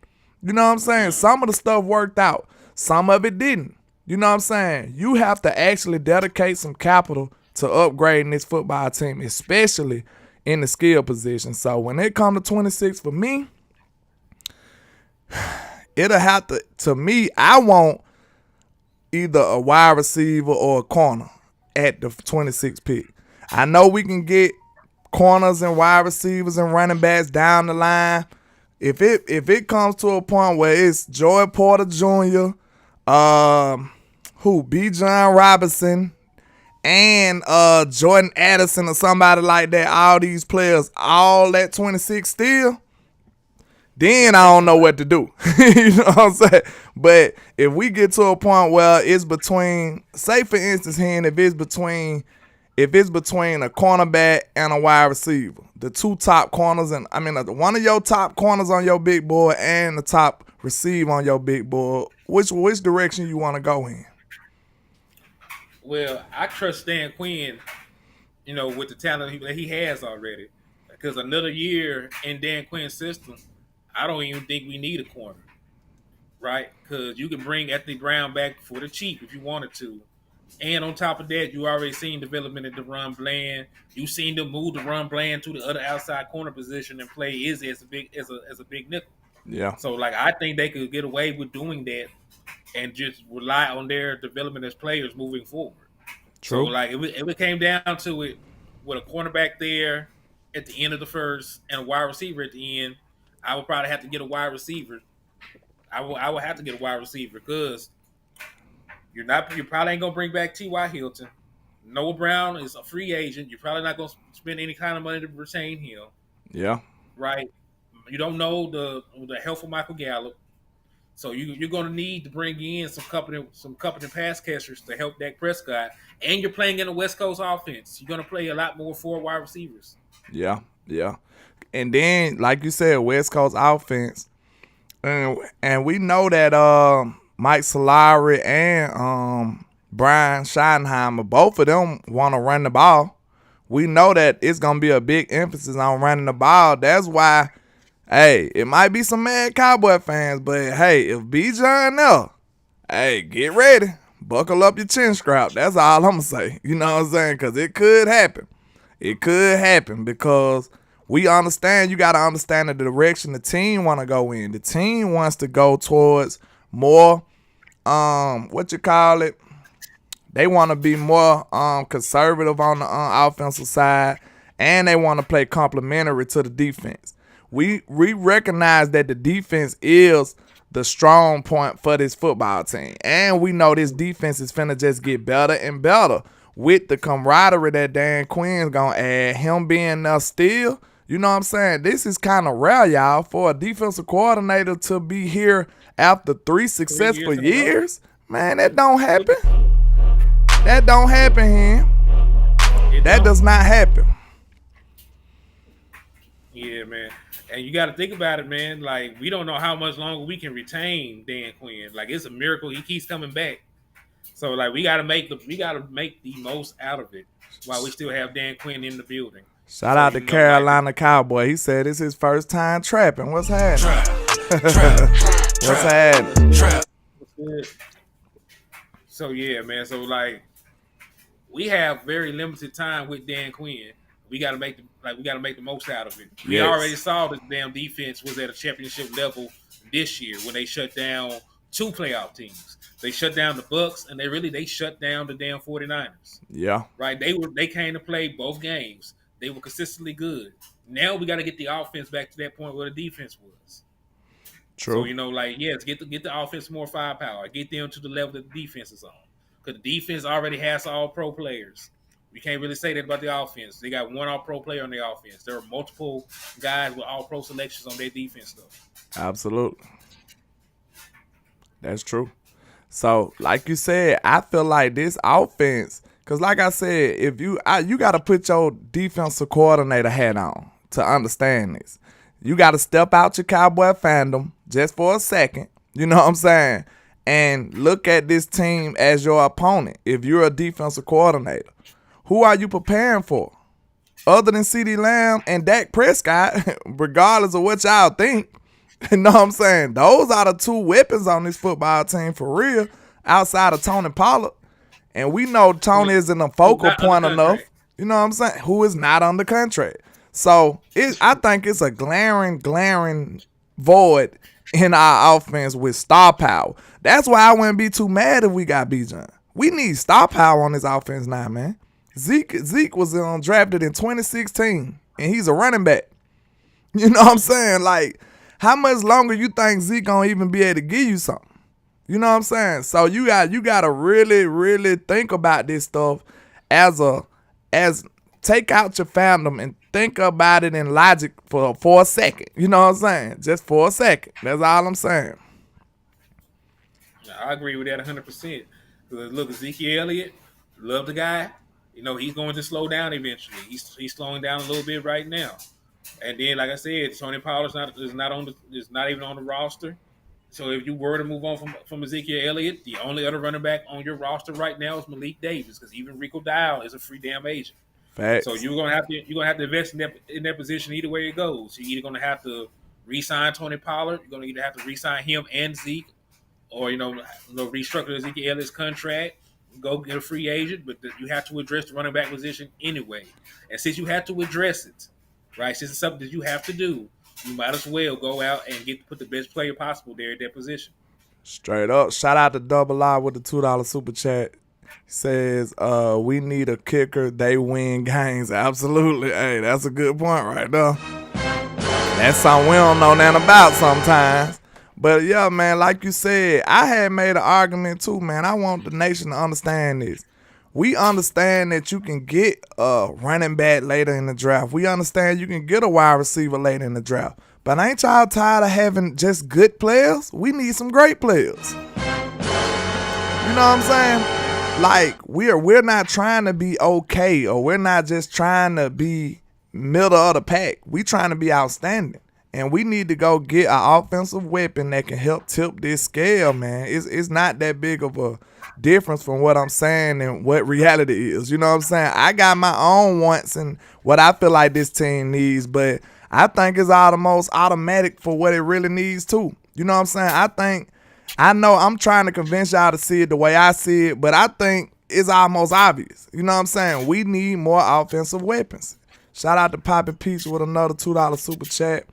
You know what I'm saying? Some of the stuff worked out. Some of it didn't. You know what I'm saying? You have to actually dedicate some capital to upgrading this football team, especially in the skill position. So when it comes to 26 for me, it'll have to me, I want either a wide receiver or a corner at the 26 pick. I know we can get corners and wide receivers and running backs down the line. If it comes to a point where it's Joy Porter Jr., Bijan Robinson, and Jordan Addison or somebody like that, all these players, all at 26 still, then I don't know what to do. You know what I'm saying? But if we get to a point where it's between, say for instance, if it's between a cornerback and a wide receiver, the two top corners, and one of your top corners on your big board and the top receiver on your big board, which direction you want to go in? Well, I trust Stan Quinn, with the talent that he has already. Because another year in Dan Quinn's system, I don't even think we need a corner, right? Because you can bring Anthony Brown back for the cheap if you wanted to. And on top of that, you already seen development at the run Bland. You seen them move the run Bland to the other outside corner position and play Izzy as a big nickel. Yeah. So like I think they could get away with doing that and just rely on their development as players moving forward. So True. like if it came down to it, with a cornerback there at the end of the first and a wide receiver at the end, I would probably have to get a wide receiver. I would have to get a wide receiver because you probably ain't gonna bring back T.Y. Hilton. Noah Brown is a free agent. You're probably not gonna spend any kind of money to retain him, Yeah. right? You don't know the health of Michael Gallup. So you're going to need to bring in some company pass catchers to help Dak Prescott, and you're playing in a West Coast offense. You're going to play a lot more 4 wide receivers. Yeah. Yeah. And then, like you said, West Coast offense, and we know that Mike Solari and Brian Schottenheimer, both of them want to run the ball. We know that it's gonna be a big emphasis on running the ball. That's why. Hey, it might be some mad Cowboy fans, but hey, if Bijan there, hey, get ready. Buckle up your chin strap. That's all I'm going to say. You know what I'm saying? Because it could happen. It could happen because we understand, you got to understand the direction the team want to go in. The team wants to go towards more, they want to be more conservative on the offensive side, and they want to play complementary to the defense. We recognize that the defense is the strong point for this football team. And we know this defense is finna just get better and better with the camaraderie that Dan Quinn's gonna add. Him being there still, you know what I'm saying? This is kind of rare, y'all, for a defensive coordinator to be here after 3 successful years. Man, that don't happen. That don't happen here. That does not happen. Yeah, man. And you got to think about it, man. Like, we don't know how much longer we can retain Dan Quinn. Like, it's a miracle he keeps coming back. So, like, we got to make the most out of it while we still have Dan Quinn in the building. Shout out to Carolina Cowboy. He said it's his first time trapping. What's happening? What's happening? What's good? So, yeah, man. So, like, we have very limited time with Dan Quinn. We got to make the most out of it. We Yes. already saw the damn defense was at a championship level this year when they shut down 2 playoff teams. They shut down the Bucks, and they shut down the damn 49ers. Yeah. Right? They came to play both games. They were consistently good. Now we got to get the offense back to that point where the defense was. True. So, you know, like, yes, get the offense more firepower. Get them to the level that the defense is on. Because the defense already has all pro players. We can't really say that about the offense. They got one all-pro player on their offense. There are multiple guys with all-pro selections on their defense, though. Absolutely. That's true. So, like you said, I feel like this offense, because like I said, if you got to put your defensive coordinator hat on to understand this. You got to step out your Cowboy fandom just for a second. You know what I'm saying? And look at this team as your opponent if you're a defensive coordinator. Who are you preparing for? Other than CeeDee Lamb and Dak Prescott, regardless of what y'all think, you know what I'm saying? Those are the 2 weapons on this football team for real, outside of Tony Pollard. And we know Tony isn't a focal point enough. You know what I'm saying? Who is not under contract. So I think it's a glaring void in our offense with star power. That's why I wouldn't be too mad if we got Bijan. We need star power on this offense now, man. Zeke was drafted in 2016, and he's a running back. You know what I'm saying? Like, how much longer you think Zeke gonna even be able to give you something? You know what I'm saying? So you got to really, really think about this stuff as take out your fandom and think about it in logic for a second. You know what I'm saying? Just for a second. That's all I'm saying. I agree with that 100%. Look, Ezekiel Elliott, love the guy. You know, he's going to slow down eventually. He's slowing down a little bit right now. And then, like I said, Tony Pollard's is not even on the roster. So if you were to move on from Ezekiel Elliott, the only other running back on your roster right now is Malik Davis, because even Rico Dowdle is a free damn agent. Facts. So you're gonna have to invest in that position either way it goes. You're either gonna have to re-sign Tony Pollard. You're going to either have to re-sign him and Zeke, or restructure Ezekiel Elliott's contract. Go get a free agent, but you have to address the running back position anyway. And since you have to address it, right? Since it's something that you have to do, you might as well go out and put the best player possible there at that position. Straight up. Shout out to Double I with the $2 super chat. He says, we need a kicker. They win games. Absolutely. Hey, that's a good point right there. That's something we don't know nothing about sometimes. But yeah, man, like you said, I had made an argument too, man. I want the nation to understand this. We understand that you can get a running back later in the draft. We understand you can get a wide receiver later in the draft. But ain't y'all tired of having just good players? We need some great players. You know what I'm saying? Like, we're not trying to be okay, or we're not just trying to be middle of the pack. We trying to be outstanding. And we need to go get an offensive weapon that can help tip this scale, man. It's not that big of a difference from what I'm saying and what reality is. You know what I'm saying? I got my own wants and what I feel like this team needs, but I think it's almost automatic for what it really needs too. You know what I'm saying? I know I'm trying to convince y'all to see it the way I see it, but I think it's almost obvious. You know what I'm saying? We need more offensive weapons. Shout out to Poppy Peach with another $2 super chat.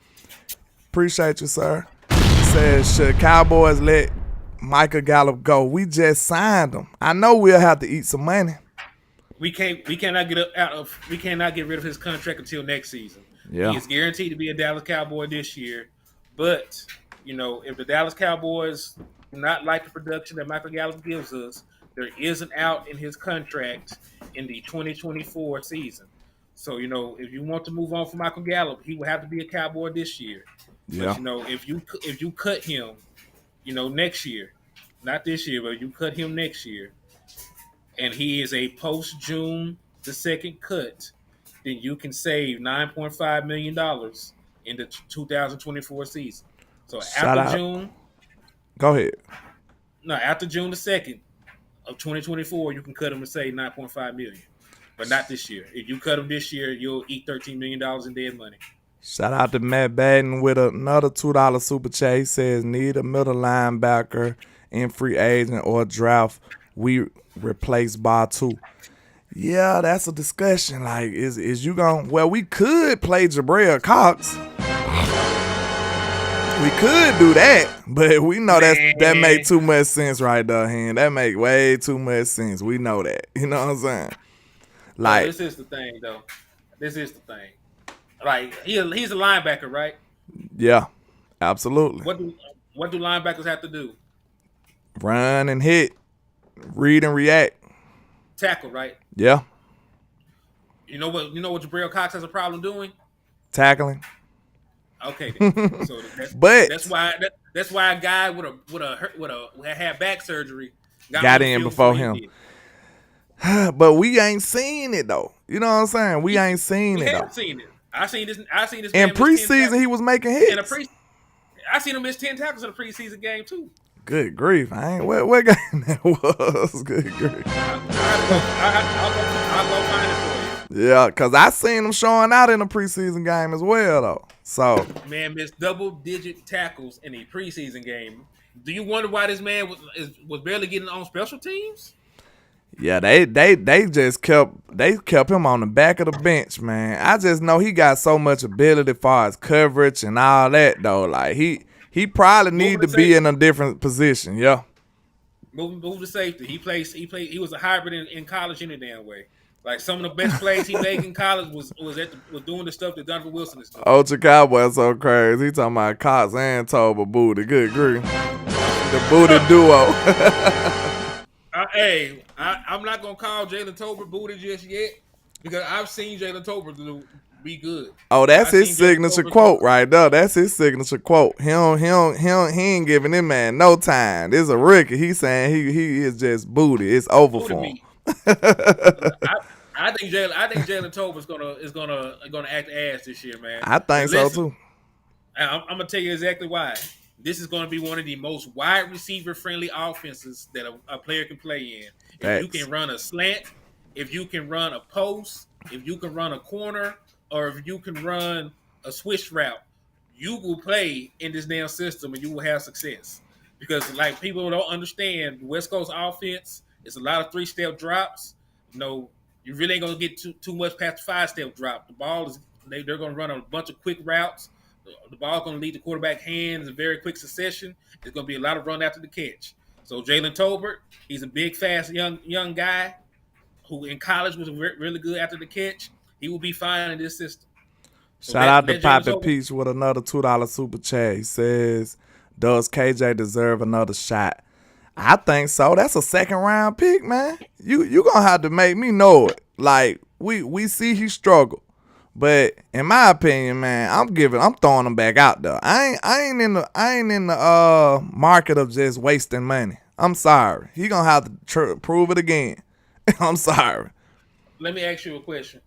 Appreciate you, sir. He says, should Cowboys let Michael Gallup go? We just signed him. I know we'll have to eat some money. We cannot get rid of his contract until next season. Yeah. He is guaranteed to be a Dallas Cowboy this year. But, if the Dallas Cowboys do not like the production that Michael Gallup gives us, there is an out in his contract in the 2024 season. So, if you want to move on from Michael Gallup, he will have to be a Cowboy this year. Yeah. But, if you cut him, next year, not this year, but you cut him next year, and he is a post-June the 2nd cut, then you can save $9.5 million in the 2024 season. So after June, go ahead. No, after June the 2nd of 2024, you can cut him and save $9.5 million, but not this year. If you cut him this year, you'll eat $13 million in dead money. Shout out to Matt Baden with another $2 super chat. He says, need a middle linebacker in free agent or draft. We replace Bar 2. Yeah, that's a discussion. Like, is you going to... Well, we could play Jabril Cox. We could do that, but we know that make too much sense right there, Hen. That make way too much sense. We know that. You know what I'm saying? Like, this is the thing, though. This is the thing. Like, he's a linebacker, right? Yeah, absolutely. What do linebackers have to do? Run and hit, read and react. Tackle, right? Yeah. You know what Jabril Cox has a problem doing? Tackling. Okay, then. So that's why a guy with a had back surgery got in before him. But we ain't seen it though. You know what I'm saying? We ain't seen it though. Seen it. I seen this. In preseason, he was making hits. I seen him miss 10 tackles in a preseason game too. Good grief! I ain't what game that was. Good grief! I'll go find it for you. Yeah, cause I seen him showing out in a preseason game as well though. So man missed double-digit tackles in a preseason game. Do you wonder why this man was barely getting on special teams? Yeah, they just kept him on the back of the bench, man. I just know he got so much ability as far as coverage and all that though. Like he probably need to be in a different position. Yeah. Move to safety. He was a hybrid in college any damn way. Like some of the best plays he made in college was doing the stuff that Donovan Wilson is doing. Ultra Cowboy so crazy. He talking about Cox and Toba booty. Good grief. The booty duo. I'm not gonna call Jalen Tolbert booty just yet because I've seen Jalen Tolbert be good. Oh, that's his signature quote right there. That's his signature quote. He ain't giving him man no time. This is a rookie. He's saying he is just booty. It's over for him. I think Jalen Tolbert is gonna act ass this year, man. I think so too. I'm gonna tell you exactly why. This is going to be one of the most wide receiver friendly offenses that a player can play in. If you can run a slant, if you can run a post, if you can run a corner, or if you can run a switch route, you will play in this damn system and you will have success. Because like people don't understand West Coast offense, it's a lot of 3-step drops. You know, you really ain't gonna get too much past the 5-step drop. The ball is they're gonna run a bunch of quick routes. The ball gonna lead the quarterback hands in very quick succession. There's gonna be a lot of run after the catch. So Jalen Tolbert, he's a big, fast, young guy who in college was really good after the catch. He will be fine in this system. So Shout out to Poppy Peach with another $2 super chat. He says, does KJ deserve another shot? I think so. That's a 2nd round pick, man. You gonna have to make me know it. Like, we see he struggled. But in my opinion, man, I'm throwing him back out there. I ain't in the market of just wasting money. I'm sorry. He gonna have to prove it again. I'm sorry. Let me ask you a question.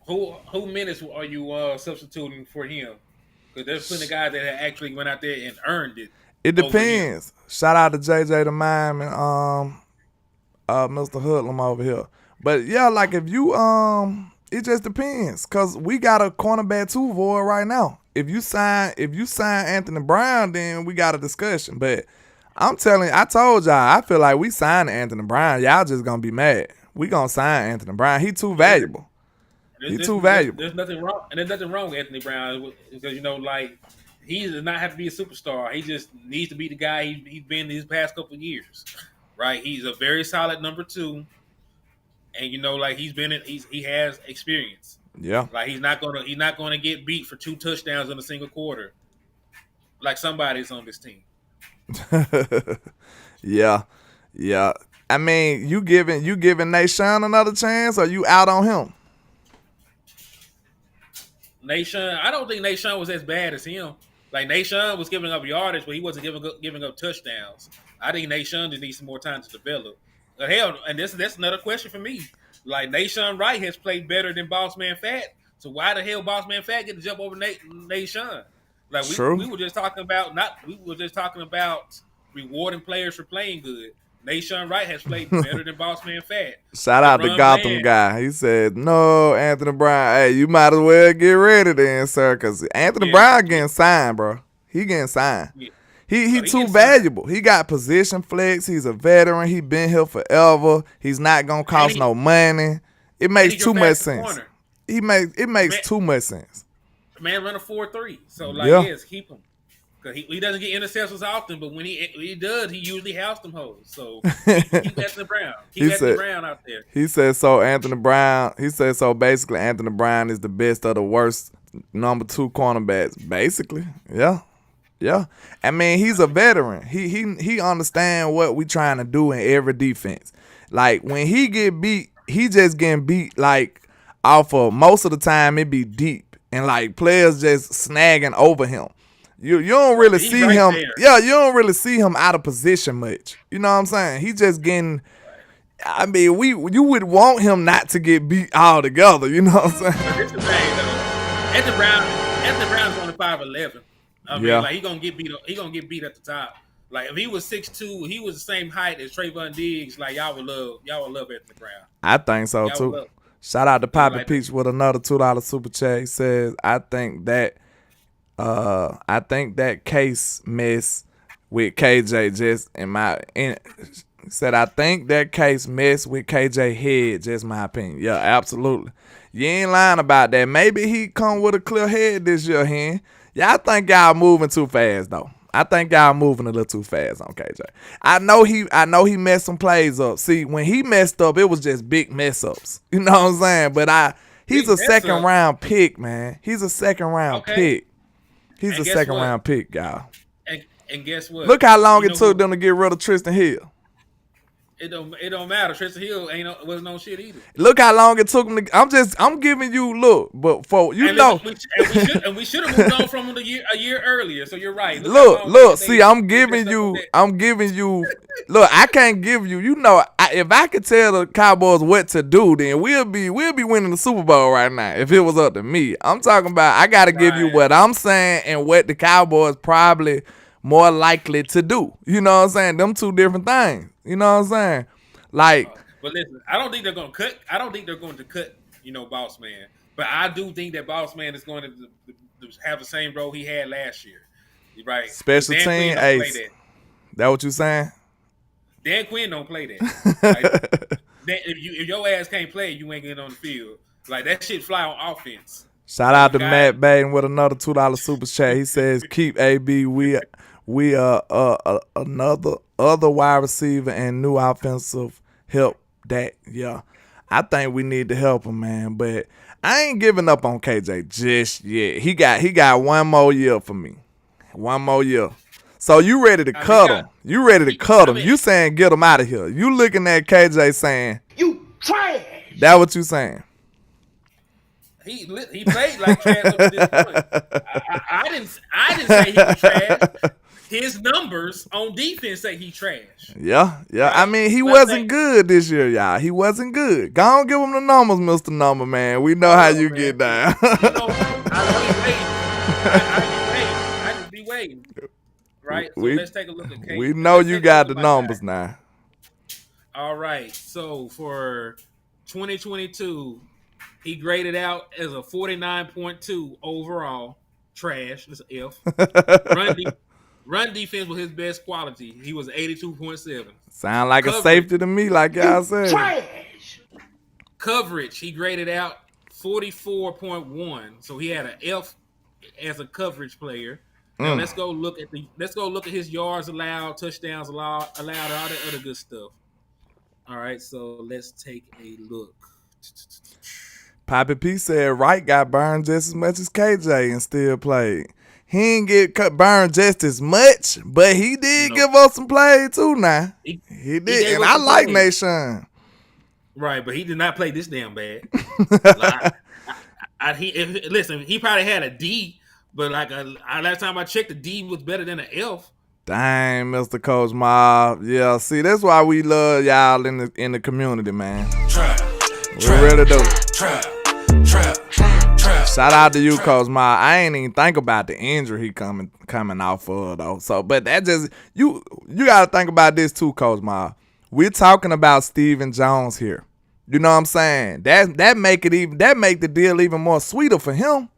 Who minutes are you substituting for him? Because there's plenty of guys that have actually went out there and earned it. It depends. Shout out to JJ the Mime and Mr. Hoodlum over here. But yeah, like if you it just depends. Cause we got a cornerback 2 void right now. If you sign Anthony Brown, then we got a discussion. But I told y'all, I feel like we signed Anthony Brown. Y'all just gonna be mad. We gonna sign Anthony Brown. He too valuable. Too valuable. There's nothing wrong, and there's nothing wrong with Anthony Brown because like he does not have to be a superstar. He just needs to be the guy he's been these past couple of years, right? He's a very solid number 2, and like he has experience. Yeah, like he's not gonna get beat for 2 touchdowns in a single quarter, like somebody's on this team. yeah. I mean, you giving Nashawn another chance, or you out on him? Nashawn, I don't think Nashawn was as bad as him. Like Nashawn was giving up yardage, but he wasn't giving up touchdowns. I think Nashawn just needs some more time to develop. But hell, and that's another question for me. Like Nashawn Wright has played better than Boss Man Fat, so why the hell Boss Man Fat get to jump over Nashawn? Like we were just talking about rewarding players for playing good. Nashawn Wright has played better than Boss Man Fat. Shout out to Gotham guy. He said, no, Anthony Brown. Hey, you might as well get ready then, sir, because Anthony Brown getting signed, bro. He getting signed. Yeah. He too valuable. He got position flex. He's a veteran. He been here forever. He's not going to cost no money. It makes too much sense. It makes too much sense. Man run a 4.3. So, yes, keep him. Because he doesn't get interceptions often, but when he does, he usually house them hoes. So keep Anthony Brown. Anthony Brown out there. He said so. Anthony Brown. He said so. Basically, Anthony Brown is the best of the worst number 2 cornerbacks. Basically, yeah. I mean, he's a veteran. He understand what we trying to do in every defense. Like when he get beat, he just getting beat like off of most of the time it be deep and like players just snagging over him. You don't really see him. There. Yeah, you don't really see him out of position much. You know what I'm saying? He just getting. I mean, you would want him not to get beat all together. You know what I'm saying? It's the thing, though. Anthony Brown's only 5'11". I mean, like he gonna get beat. He gonna get beat at the top. Like if he was 6'2", he was the same height as Trayvon Diggs. Like y'all would love Anthony Brown. I think so too. Shout out to Poppy Peach with another $2 super chat. He says, I think that case mess with KJ said I think that case mess with KJ head, just my opinion. Yeah, absolutely. You ain't lying about that. Maybe he come with a clear head this year, Hen. Yeah, I think y'all moving too fast though. I think y'all moving a little too fast on KJ. I know he messed some plays up. See, when he messed up, it was just big mess ups. You know what I'm saying? But he's a second round pick, man. He's a second round pick. He's a second round pick, y'all. And guess what? Look how long it took them to get rid of Tristan Hill. It don't matter. Tristan Hill wasn't on shit either. Look how long it took him to. I'm giving you but for you know. We should have moved on from him a year earlier. So you're right. Look. See, I'm giving you. Look, I can't give you. You know, if I could tell the Cowboys what to do, then we'll be winning the Super Bowl right now. If it was up to me, I'm talking about. I got to give you what I'm saying and what the Cowboys probably more likely to do. You know what I'm saying? Them two different things. You know what I'm saying? Like, but listen, I don't think they're going to cut. Boss Man. But I do think that Boss Man is going to have the same role he had last year. Right? Special Dan team Quinn don't play ace. that. That what you saying? Dan Quinn don't play that. Like, if your ass can't play, you ain't getting on the field. Like that shit fly on offense. Shout out to Matt Baden with another $2 super chat. He says, "Keep AB. We another other wide receiver and new offensive help. That yeah, I think we need to help him, man. But I ain't giving up on KJ just yet. He got one more year for me. One more year. So you ready to cut him? You ready to cut him? You saying get him out of here? You looking at KJ saying you trash? That what you saying? He played like trash up to this point. I didn't say he was trash. His numbers on defense say he trash. Yeah. Right? I mean, he but wasn't good this year, y'all. He wasn't good. Go on, give him the numbers, Mr. Number Man. We know how you get down. I just be waiting. Right? So let's take a look at KJ. We know you got the numbers now. All right. So for 2022, he graded out as a 49.2 overall. Trash. That's an F. Run defense was his best quality. He was 82.7. Sound like a safety to me, like y'all said. Trash. Coverage, he graded out 44.1. So he had an F as a coverage player. Now let's go look at his yards allowed, touchdowns allowed, all that other good stuff. All right, so let's take a look. Poppy P said Wright got burned just as much as KJ and still played. He ain't get burned just as much, but he did give us some play too now. He did, and I like Nation. Right, but he did not play this damn bad. Listen, he probably had a D, but last time I checked, the D was better than an F. Dang, Mr. Coach Mob. Yeah, see, that's why we love y'all in the community, man. We really do. Shout out to you, Coach Mob. I ain't even think about the injury he coming off of though. So, but that just you got to think about this too, Coach Mob. We're talking about Stephen Jones here. You know what I'm saying? That make the deal even more sweeter for him.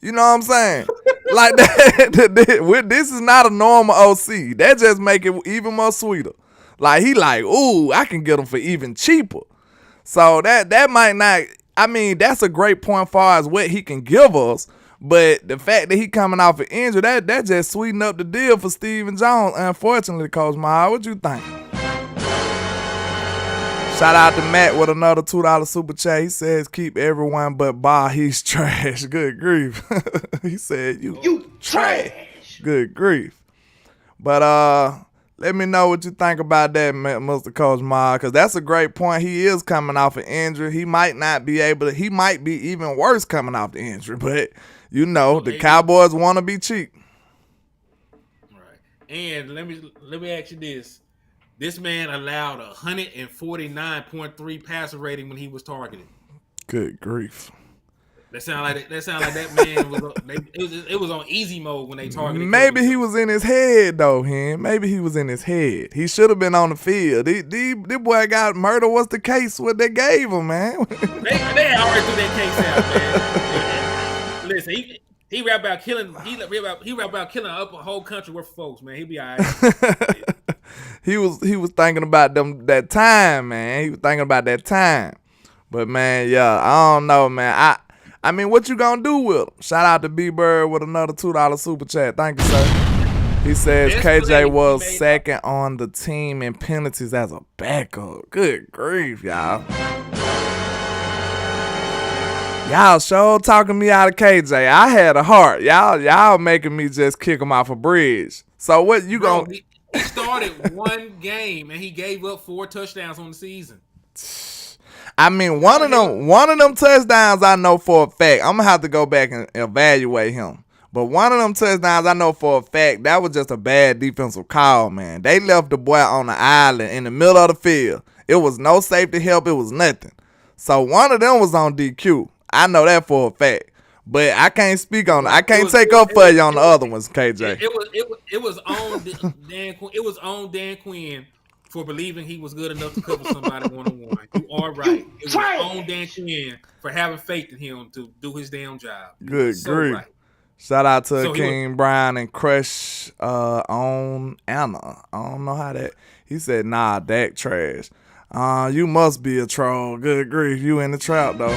You know what I'm saying? Like that, this is not a normal OC. That just make it even more sweeter. Like he like, ooh, I can get him for even cheaper. So that might not. I mean, that's a great point as far as what he can give us. But the fact that he coming off an injury, that just sweeten up the deal for Stephen Jones. Unfortunately, Coach Maher, what you think? Shout out to Matt with another $2 super chat. He says, keep everyone but Ba. He's trash. Good grief. He said, you trash. Good grief. But let me know what you think about that, Mr. Coach Ma, because that's a great point. He is coming off an injury. He might not be able to. He might be even worse coming off the injury. But, you know, the Cowboys want to be cheap. Right. And let me ask you this. This man allowed 149.3 passer rating when he was targeted. Good grief. That sound like that man was. It was on easy mode when they targeted. Maybe he was in his head though, him. Maybe he was in his head. He should have been on the field. This boy got murdered. What's the case? What they gave him, man? they already threw that case out, man. Listen, he rap about killing. He rap about killing up a whole country worth of folks, man. He be all right. He was thinking about that time, man. He was thinking about that time. But man, yeah, I don't know, man. I mean, what you gonna do with him? Shout out to B-Bird with another $2 super chat. Thank you, sir. He says KJ was second on the team in penalties as a backup. Good grief, y'all. Y'all sure talking me out of KJ. I had a heart. Y'all making me just kick him off a bridge. So what you gonna... He started one game and he gave up 4 touchdowns on the season. I mean, one of them touchdowns I know for a fact. I'm gonna have to go back and evaluate him. But one of them touchdowns I know for a fact that was just a bad defensive call, man. They left the boy on the island in the middle of the field. It was no safety help. It was nothing. So one of them was on DQ. I know that for a fact. But I can't speak on it. I can't take up for you on the other ones, KJ. It was on Dan Quinn for believing he was good enough to cover somebody one-on-one. You are right. It was on Dan Quinn for having faith in him to do his damn job. Good So grief. right. Shout out to So King Brown and Crush on Anna. I don't know how that. He said, nah, Dak trash. You must be a troll. Good grief. You in the trap, though.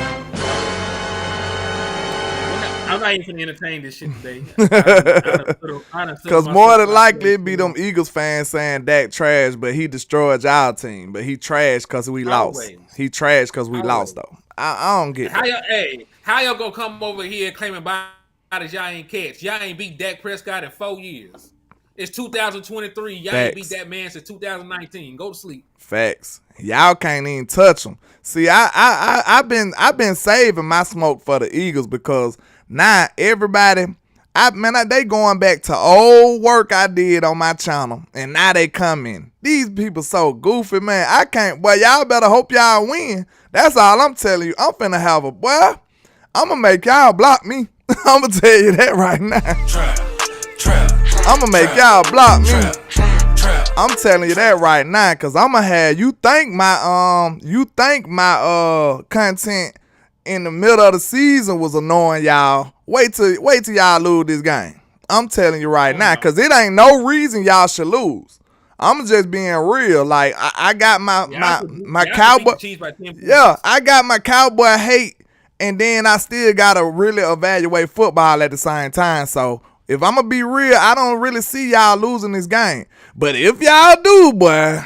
I'm not even going to entertain this shit today. Because more than likely it be them Eagles fans saying Dak trash, but he destroyed y'all team. But he trash because we lost. He trash because we lost, though. I don't get that. How y'all gonna come over here claiming bodies y'all ain't catch? Y'all ain't beat Dak Prescott in 4 years. It's 2023. Y'all ain't beat that man since 2019. Go to sleep. Facts. Y'all can't even touch him. See, I've been saving my smoke for the Eagles because now everybody, they going back to old work I did on my channel, and now they come in. These people so goofy, man. I can't. Well, y'all better hope y'all win. That's all I'm telling you. I'm finna have a boy. I'm gonna make y'all block me. I'm gonna tell you that right now. I'm gonna make y'all block me. I'm telling you that right now, cause I'm gonna have you think my content in the middle of the season was annoying y'all. Wait till y'all lose this game. I'm telling you right now, cause it ain't no reason y'all should lose. I'm just being real. Like I got my Cowboy. Yeah, I got my Cowboy hate, and then I still gotta really evaluate football at the same time. So if I'm gonna be real, I don't really see y'all losing this game. But if y'all do, boy,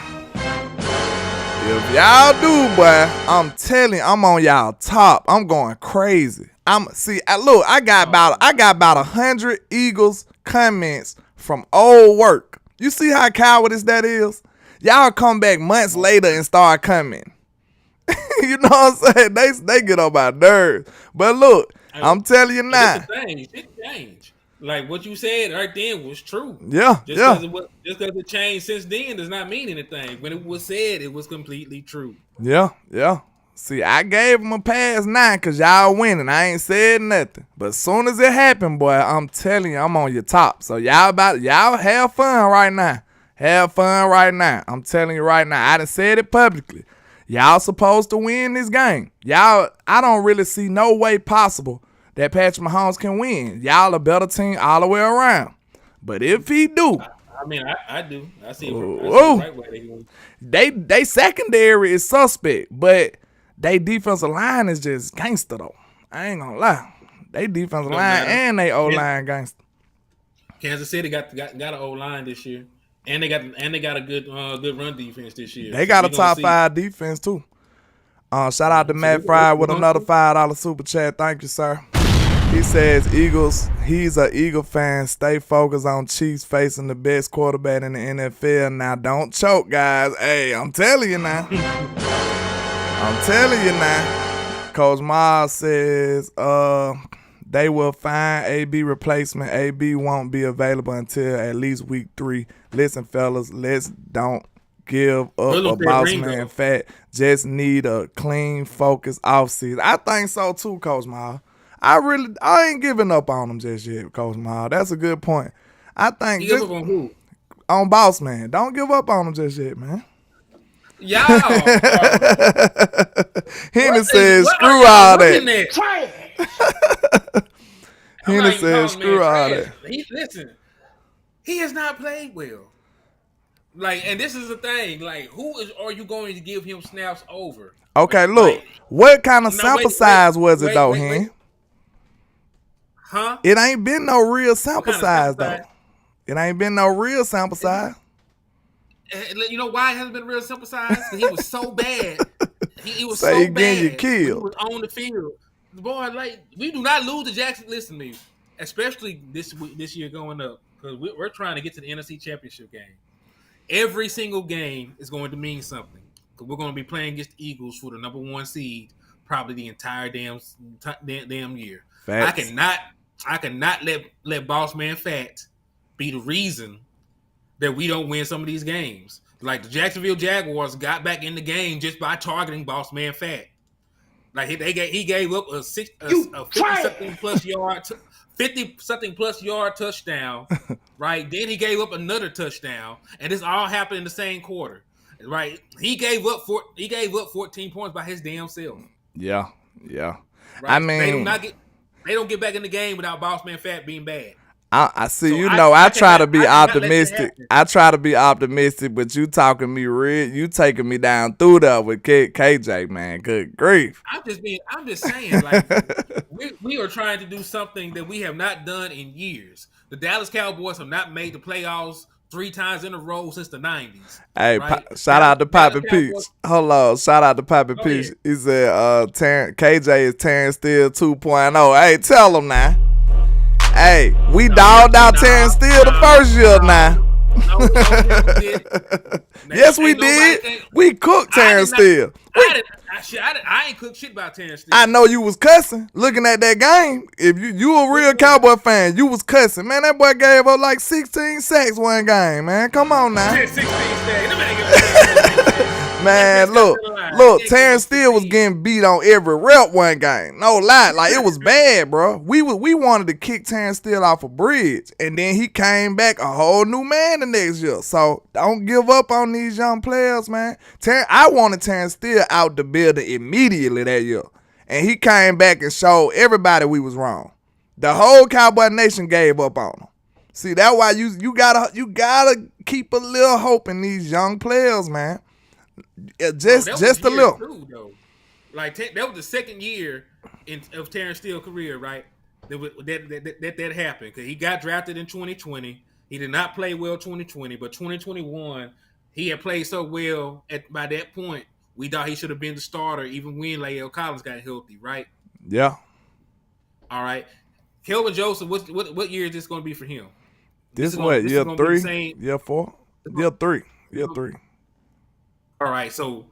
I'm telling you, I'm on y'all top. I'm going crazy. I got about 100 Eagles comments from old work. You see how cowardice that is? Y'all come back months later and start coming. You know what I'm saying? They get on my nerves. But look, I'm telling you now. It changed. Like what you said right then was true. Yeah, just because it changed since then does not mean anything. When it was said, it was completely true. Yeah. See, I gave them a pass now because y'all winning. I ain't said nothing. But as soon as it happened, boy, I'm telling you, I'm on your top. So y'all have fun right now. Have fun right now. I'm telling you right now. I done said it publicly. Y'all supposed to win this game. I don't really see no way possible that Patrick Mahomes can win. Y'all a better team all the way around. But if he do, I do. I see it the right way. They secondary is suspect, but they defensive line is just gangster though. I ain't gonna lie. They defensive line and they O-line gangster. Kansas City got an O-line this year, and they got a good run defense this year. They got a top 5 defense too. Shout out to Matt Fry with another $5 super chat. Thank you, sir. He says Eagles. He's an Eagle fan. Stay focused on Chiefs facing the best quarterback in the NFL. Now, don't choke, guys. Hey, I'm telling you now. Coach Miles says they will find AB replacement. AB won't be available until at least week 3. Listen, fellas, let's don't give up a boss man fat. Just need a clean, focused offseason. I think so too, Coach Miles. I ain't giving up on him just yet, Coach Miles. That's a good point. I think you give up on who? On boss man. Don't give up on him just yet, man. Y'all. Henry says screw all that. Henry says screw all that. Listen, he has not played well. Like, and this is the thing. Like, are you going to give him snaps over? Okay, look. What kind of sample size was it though, Hen? Huh? It ain't been no real sample size though. It ain't been no real sample size. You know why it hasn't been real simple size? Because he was so bad. He was so bad. Getting you killed. He was on the field. Boy, like, we do not lose to Jackson. Listen to me, especially this year going up, because we're trying to get to the NFC Championship game. Every single game is going to mean something, because we're going to be playing against the Eagles for the number 1 seed probably the entire damn year. Facts. I cannot let Boss Man Fat be the reason that we don't win some of these games. Like the Jacksonville Jaguars got back in the game just by targeting Boss Man Fat. Like he gave up a 50-something plus yard touchdown, right? Then he gave up another touchdown, and this all happened in the same quarter. Right? He gave up 14 points by his damn self. Yeah. I Right? mean, They don't get back in the game without Boss Man Fat being bad. I see. So You know, I try to be I cannot let that optimistic. happen. I try to be optimistic, but you talking me real. You taking me down through there with KJ, man. Good grief. I'm just saying, like we are trying to do something that we have not done in years. The Dallas Cowboys have not made the playoffs 3 times in a row since the 90s. Hey, Right? shout out to Poppy Peach. Cowboys, Hold on. Shout out to Poppy oh, Peach. yeah. He said KJ is Terrence Steele 2.0. Hey, tell him now. Hey, we dogged out Terrence Steele the first year now. No, we did. Yes, we did. We cooked Terrence Steele. I ain't cooked shit about Terrence Steele. I know you was cussing looking at that game. If you a real Cowboy fan, you was cussing. Man, that boy gave up like 16 sacks one game, man. Come on now. 16 sacks. Man, look, Terrence Steele was getting beat on every rep one game. No lie, like it was bad, bro. We wanted to kick Terrence Steele off a bridge, and then he came back a whole new man the next year. So don't give up on these young players, man. I wanted Terrence Steele out the building immediately that year, and he came back and showed everybody we was wrong. The whole Cowboy Nation gave up on him. See, that's why you gotta keep a little hope in these young players, man. Just a little. Too, though. Like that was the second year of Terrence Steele's career, right? That happened because he got drafted in 2020. He did not play well 2020, but 2021 he had played so well by that point. We thought he should have been the starter even when Lael Collins got healthy, right? Yeah. All right. Kelvin Joseph, what year is this going to be for him? This is what, year 3? Year 4? Year 3. Year 3. All right, so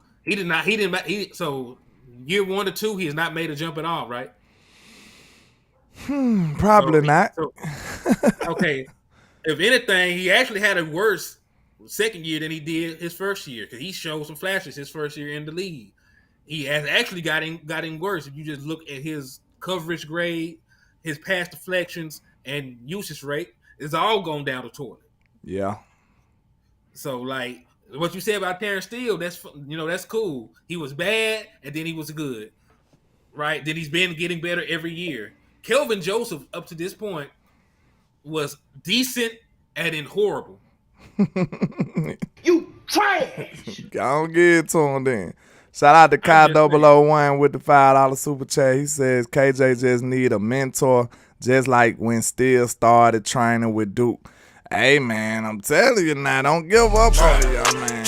so year 1 to 2, he has not made a jump at all, right? Probably not. Okay, if anything, he actually had a worse second year than he did his first year because he showed some flashes his first year in the league. He has actually gotten worse if you just look at his coverage grade, his pass deflections, and usage rate. It's all gone down the toilet. Yeah. So like. What you said about Terrence Steele, that's cool. He was bad, and then he was good, right? Then he's been getting better every year. Kelvin Joseph, up to this point, was decent and then horrible. You trash. Don't get it to him then. Shout out to Kai 001 with the $5 super chat. He says KJ just need a mentor, just like when Steele started training with Duke. Hey, man, I'm telling you now, don't give up on it, young man.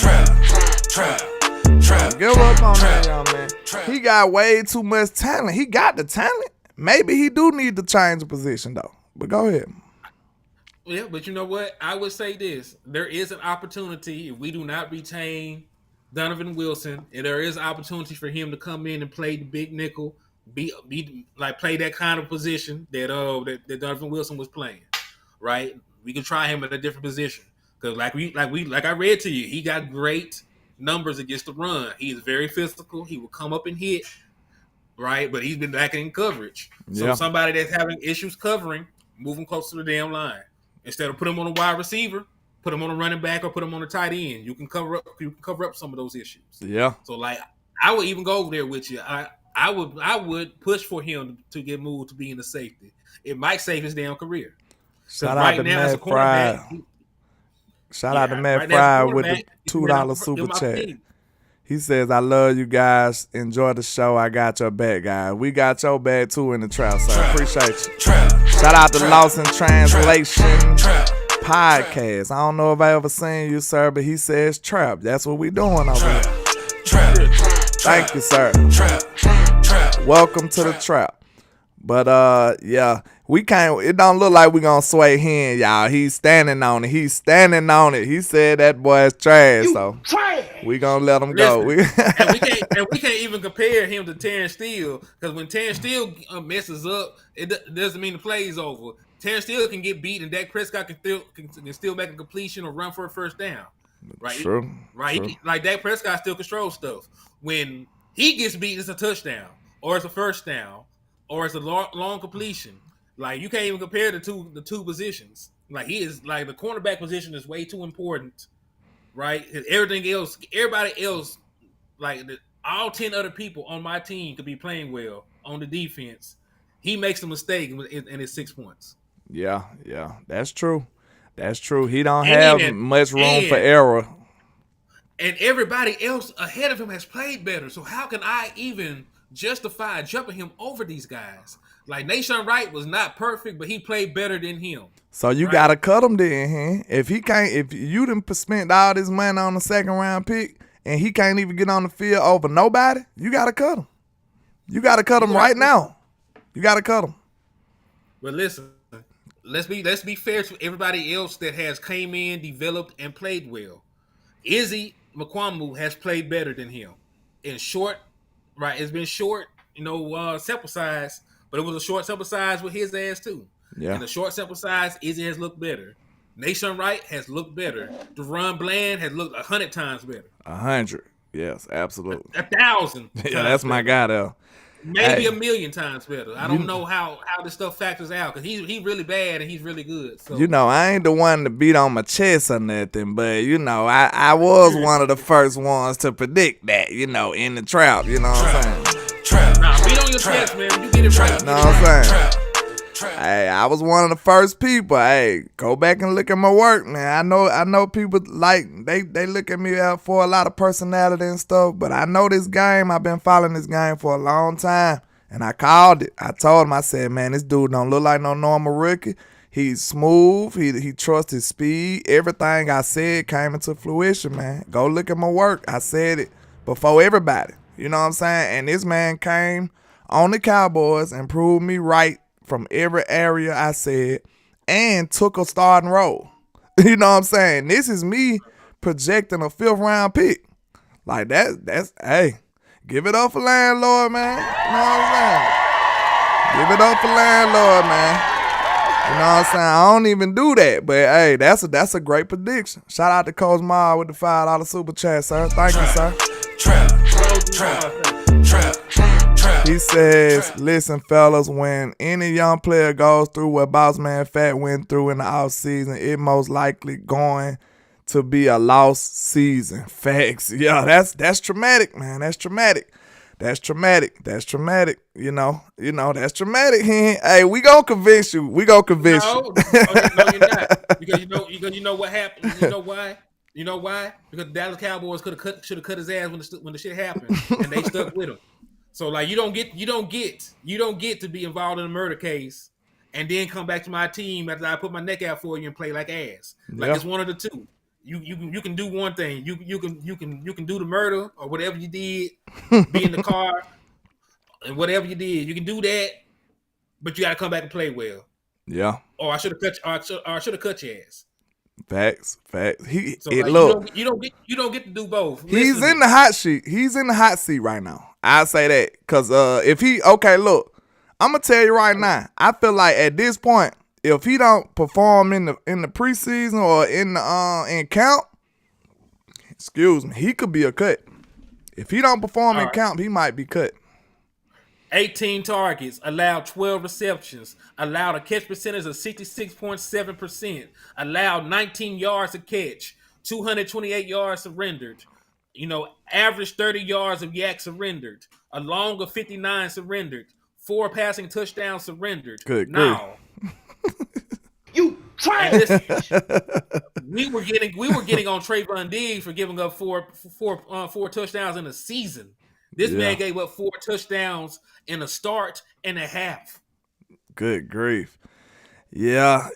Don't give up on that, young man. He got way too much talent. He got the talent. Maybe he do need to change the position, though. But go ahead. Yeah, but you know what? I would say this. There is an opportunity if we do not retain Donovan Wilson, and there is an opportunity for him to come in and play the big nickel, be play that kind of position that Donovan Wilson was playing, right? We can try him at a different position because, like I read to you, he got great numbers against the run. He is very physical. He will come up and hit, right? But he's been lacking in coverage. So somebody that's having issues covering, move him close to the damn line instead of put him on a wide receiver, put him on a running back, or put him on a tight end. You can cover up some of those issues. Yeah. So like, I would even go over there with you. I would push for him to get moved to being a safety. It might save his damn career. Shout out to Matt Fry. Shout out to Matt Fry with the $2 super chat. He says, I love you guys. Enjoy the show. I got your back, guys. We got your back, too, in the trap, so appreciate you. Shout out to Lost in Translation Podcast. I don't know if I ever seen you, sir, but he says trap. That's what we doing over here. Thank you, sir. Welcome to the trap. But yeah, we can't. It don't look like we gonna sway him, y'all. He's standing on it. He said that boy's trash, so we gonna let him go. and we can't even compare him to Terrence Steele because when Terrence Steele messes up, it doesn't mean the play's over. Terrence Steele can get beat, and Dak Prescott can still make a completion or run for a first down. Right, true. Right, true. Like Dak Prescott still controls stuff. When he gets beat, it's a touchdown or it's a first down. Or it's a long completion. Like you can't even compare the two positions. Like he is like the cornerback position is way too important, right? And everybody else, like all 10 other people on my team could be playing well on the defense. He makes a mistake and it's 6 points. Yeah, that's true. That's true. He don't have much room for error. And everybody else ahead of him has played better. So how can I even justify jumping him over these guys? Like Nation Wright was not perfect, but he played better than him. So you gotta cut him then, huh? If you done spent all this money on the 2nd round pick and he can't even get on the field over nobody, you gotta cut him. You gotta cut him right now. You gotta cut him. But listen, let's be fair to everybody else that has came in, developed, and played well. Izzy McQuamu has played better than him in short, right? It's been short, sample size, but it was a short sample size with his ass too. Yeah. In a short sample size, Izzy has looked better. Nation Wright has looked better. Deron Bland has looked 100 times better. 100, yes, absolutely. 1,000. Yeah, that's my guy though. Maybe a million times better. I don't know how this stuff factors out because he's really bad and he's really good. So. I ain't the one to beat on my chest or nothing, but I was one of the first ones to predict that, in the trap. You know what I'm saying? Nah, beat on your chest, man. You get it right. You know what I'm saying? Hey, I was one of the first people. Hey, go back and look at my work, man. I know people like they look at me for a lot of personality and stuff, but I know this game. I've been following this game for a long time, and I called it. I told him, I said, man, this dude don't look like no normal rookie. He's smooth. He trusts his speed. Everything I said came into fruition, man. Go look at my work. I said it before everybody. You know what I'm saying? And this man came on the Cowboys and proved me right from every area I said, and took a starting role. You know what I'm saying? This is me projecting a 5th round pick. Like that's hey, give it up for landlord, man. You know what I'm saying? Give it up for landlord, man. You know what I'm saying? I don't even do that, but hey, that's a great prediction. Shout out to Coach Ma with the $5 super chat, sir. Thank you, sir. Trap. He says, listen, fellas, when any young player goes through what Boss Man Fat went through in the offseason, it most likely going to be a lost season. Facts. Yeah, that's traumatic, man. That's traumatic. That's traumatic. No, that's traumatic. Hey, we gonna convince you. No, you're not. Because you know what happened. You know why? You know why? Because the Dallas Cowboys should have cut his ass when the shit happened, and they stuck with him. So like you don't get to be involved in a murder case and then come back to my team after I put my neck out for you and play like ass. Like It's one of the two. You can do one thing. You can do the murder or whatever you did, be in the car and whatever you did. You can do that, but you got to come back and play well. Yeah. Or I should have cut your ass. Facts. Look, you don't get to do both. He's in the hot seat. He's in the hot seat right now. I say that because if look, I'm gonna tell you right now. I feel like at this point, if he don't perform in the preseason or in camp, excuse me, he could be a cut. If he don't perform in camp, he might be cut. 18 targets, allowed 12 receptions, allowed a catch percentage of 66.7%, allowed 19 yards a catch, 228 yards surrendered, average 30 yards of yak surrendered, a long of 59 surrendered, 4 passing touchdowns surrendered. Good. Now, You trying? We were getting on Trayvon Diggs for giving up four touchdowns in a season. This man gave up 4 touchdowns in a start and a half. Good grief. Yeah.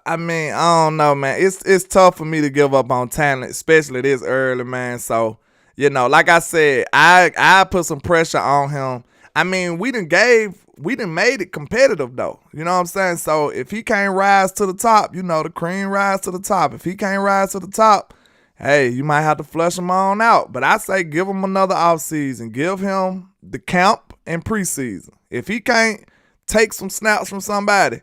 I mean, I don't know, man. It's tough for me to give up on talent, especially this early, man. So, like I said, I put some pressure on him. I mean, we done made it competitive, though. You know what I'm saying? So, if he can't rise to the top, the cream rise to the top. If he can't rise to the top, hey, you might have to flush him on out. But I say give him another offseason. Give him the camp and preseason. If he can't take some snaps from somebody,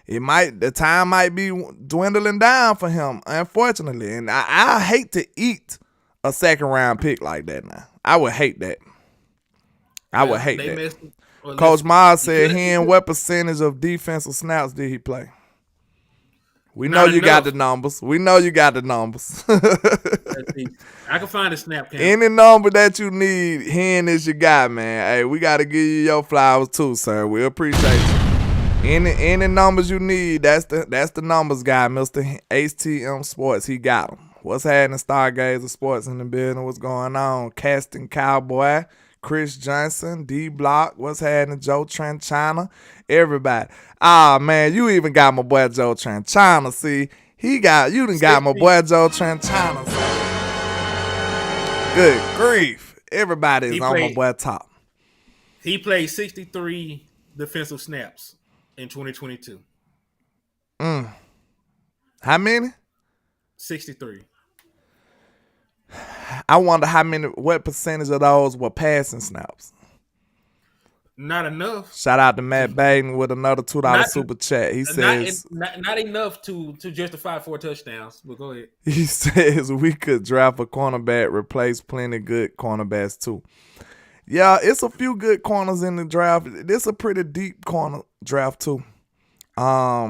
the time might be dwindling down for him, unfortunately. And I hate to eat a 2nd round pick like that now. I would hate that. Coach Miles said what percentage of defensive snaps did he play? We know you got the numbers. We know you got the numbers. Let's see. I can find a snap count. Any number that you need, Hen is your guy, man. Hey, we got to give you your flowers too, sir. We appreciate you. Any numbers you need, that's the numbers guy, Mr. HTM Sports. He got them. What's happening, Stargazer Sports in the building? What's going on? Casting Cowboy, Chris Johnson, D Block. What's happening, Joe Tranchana? Everybody. Ah, man, you even got my boy Joe Tranchana. See, you done got my boy Joe Tranchana. Good grief. Everybody's on my boy top. He played 63 defensive snaps in 2022. How many? 63. I wonder what percentage of those were passing snaps. Not enough. Shout out to Matt Baden with another $2 super chat. He says not enough to justify 4 touchdowns. But go ahead. He says we could draft a cornerback, replace plenty good cornerbacks too. Yeah, it's a few good corners in the draft. This a pretty deep corner draft too. I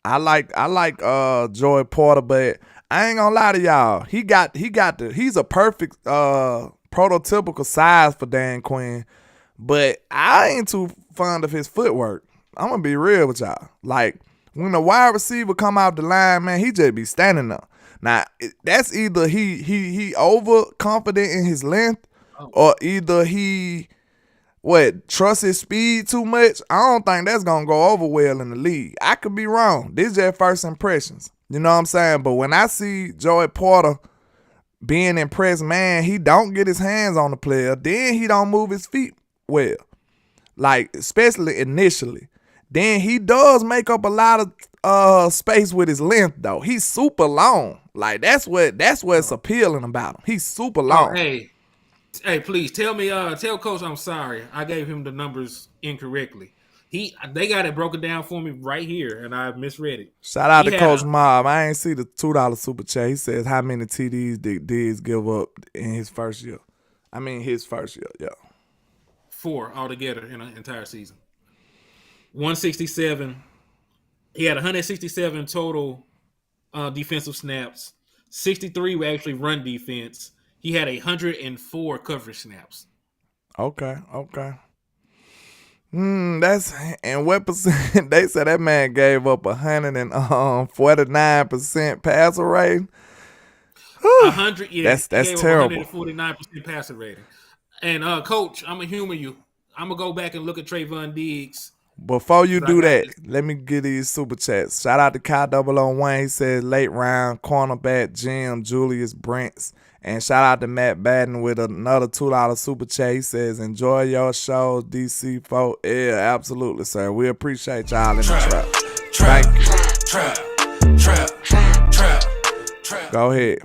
like Joey Porter, but I ain't gonna lie to y'all. He's a perfect prototypical size for Dan Quinn. But I ain't too fond of his footwork. I'm going to be real with y'all. Like, when a wide receiver come out the line, man, he just be standing there. Now, that's either he overconfident in his length or either he, trusts his speed too much. I don't think that's going to go over well in the league. I could be wrong. This is just first impressions. You know what I'm saying? But when I see Joey Porter being impressed, man, he don't get his hands on the player. Then he don't move his feet well, like especially initially. Then he does make up a lot of space with his length though. He's super long. Like that's what's appealing about him. He's super long. Hey, please tell Coach I'm sorry. I gave him the numbers incorrectly. They got it broken down for me right here, and I misread it. Shout out to Coach Mob. I ain't see the $2 super chat. He says how many TDs did Diggs give up in his first year? Yeah. 4 altogether in an entire season. 167. He had 167 total defensive snaps. 63 were actually run defense. He had 104 coverage snaps. Okay. And what percent? They said that man gave up 149% passer rating. 100. Yeah, that's terrible. 149% passer rating. And Coach, I'm gonna humor you. I'm gonna go back and look at Trayvon Diggs. Before you do that, let me get these super chats. Shout out to Kai001. He says late round cornerback Jim Julius Brents. And shout out to Matt Baden with another $2 super chat. He says enjoy your show, DC folk. Yeah, absolutely, sir. We appreciate y'all in the trap. Thank you. Go ahead.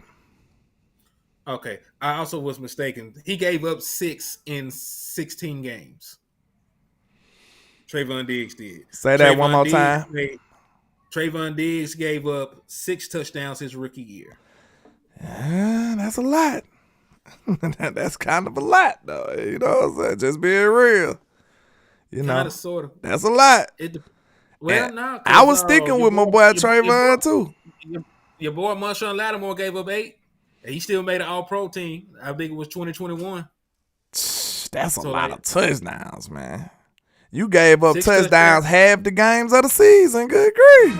Okay. I also was mistaken. He gave up 6 in 16 games. Trayvon Diggs did. Say that one more time. Trayvon Diggs gave up 6 touchdowns his rookie year. That's a lot. That's kind of a lot, though. You know what I'm saying? Just being real. You know, kind of, sort of. That's a lot. I was sticking with my boy Trayvon, too. Your boy Marshawn Lattimore gave up 8. He still made an all-pro team. I think it was 2021. That's a lot of touchdowns, man. You gave up touchdowns half the games of the season. Good grief. You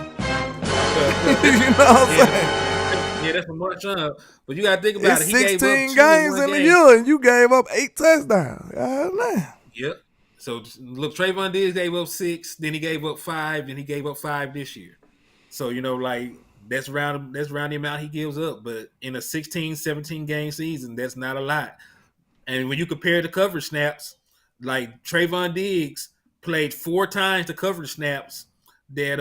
know what I'm saying? Yeah, that's a Marshawn. But you got to think about it. He 16 games in a year, and you gave up 8 touchdowns. Yep. So, look, Trayvon Diggs gave up 6. Then he gave up 5. And he gave up 5 this year. So, that's around the amount he gives up. But in a 16, 17 game season, that's not a lot. And when you compare the coverage snaps, like Trayvon Diggs played 4 times the coverage snaps that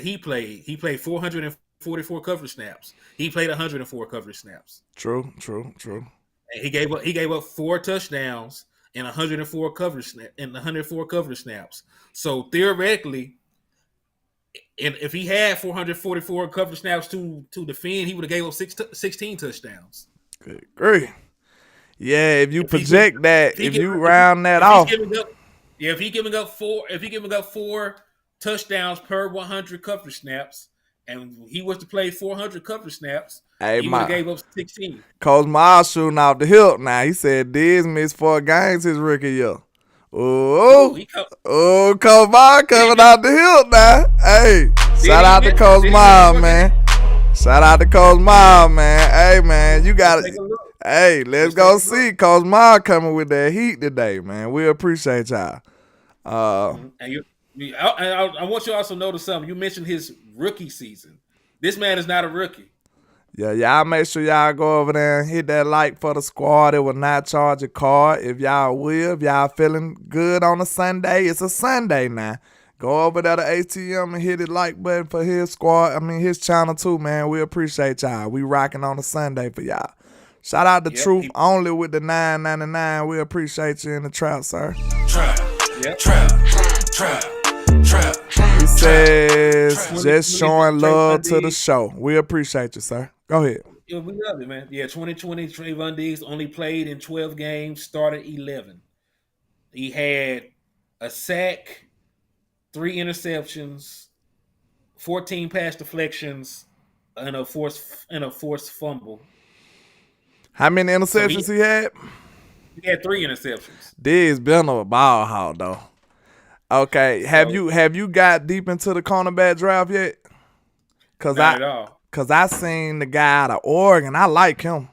he played. He played 444 coverage snaps. He played 104 coverage snaps. True. And he gave up 4 touchdowns and 104 coverage snaps. So theoretically, and if he had 444 coverage snaps to defend, he would have gave up 16 touchdowns. Good grief. Yeah, if you round that off. If he giving up 4 touchdowns per 100 coverage snaps, and he was to play 400 coverage snaps. Hey, He would have gave up 16. Coach Miles shooting off the hip now. He said Diz missed 4 games his rookie year. Ooh, Coach Miles coming out the hip now. Hey, shout out to Coach Miles, man. Shout out to Coach Miles, man. Hey, man, you got it. Hey, let's go see Coach Miles coming with that heat today, man. We appreciate y'all. And I want you to also notice something. You mentioned his rookie season. This man is not a rookie. Yeah, y'all make sure y'all go over there and hit that like for the squad. It will not charge a card. If y'all feeling good on a Sunday, it's a Sunday now. Go over there to ATM and hit the like button for his squad. His channel too, man. We appreciate y'all. We rocking on a Sunday for y'all. Shout out to Truth only with the $9.99. We appreciate you in the trap, sir. Trap. He says, just showing love to the show. We appreciate you, sir. Go ahead. Yeah, we love it, man. Yeah, 2020, Trayvon Diggs only played in 12 games, started 11. He had a sack, 3 interceptions, 14 pass deflections, and a forced fumble. How many interceptions he had? He had 3 interceptions. Diggs been a ball hog though. Okay, have you got deep into the cornerback draft yet? Not at all. Cause I seen the guy out of Oregon. I like him.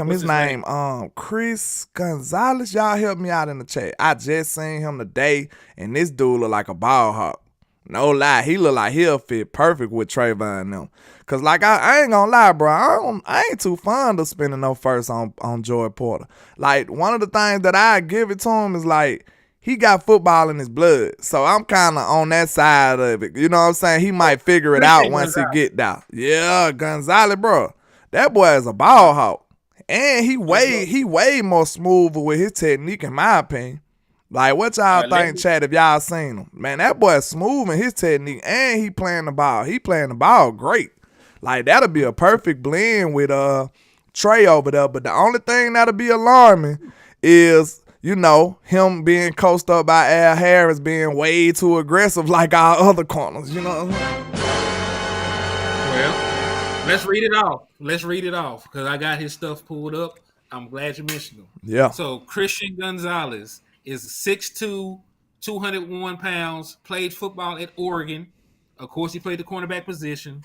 His name? Chris Gonzalez. Y'all help me out in the chat. I just seen him today, and this dude look like a ball hawk. No lie, he look like he'll fit perfect with Trayvon and them. Cause like I ain't gonna lie, bro. I ain't too fond of spending no first on Joy Porter. Like one of the things that I give it to him is like, he got football in his blood. So I'm kind of on that side of it. You know what I'm saying? He might figure it out once he get down. Yeah, Gonzalez, bro. That boy is a ball hawk. And he way more smooth with his technique, in my opinion. Like, what y'all think, chat, if y'all seen him? Man, that boy is smooth in his technique, and he playing the ball. He playing the ball great. Like, that'll be a perfect blend with Trey over there. But the only thing that'll be alarming is, you know, him being coached up by Al Harris being way too aggressive like our other corners, you know what I'm saying? Well, let's read it off because I got his stuff pulled up. I'm glad you mentioned him. Yeah. So Christian Gonzalez is 6'2", 201 pounds, played football at Oregon. Of course, he played the cornerback position.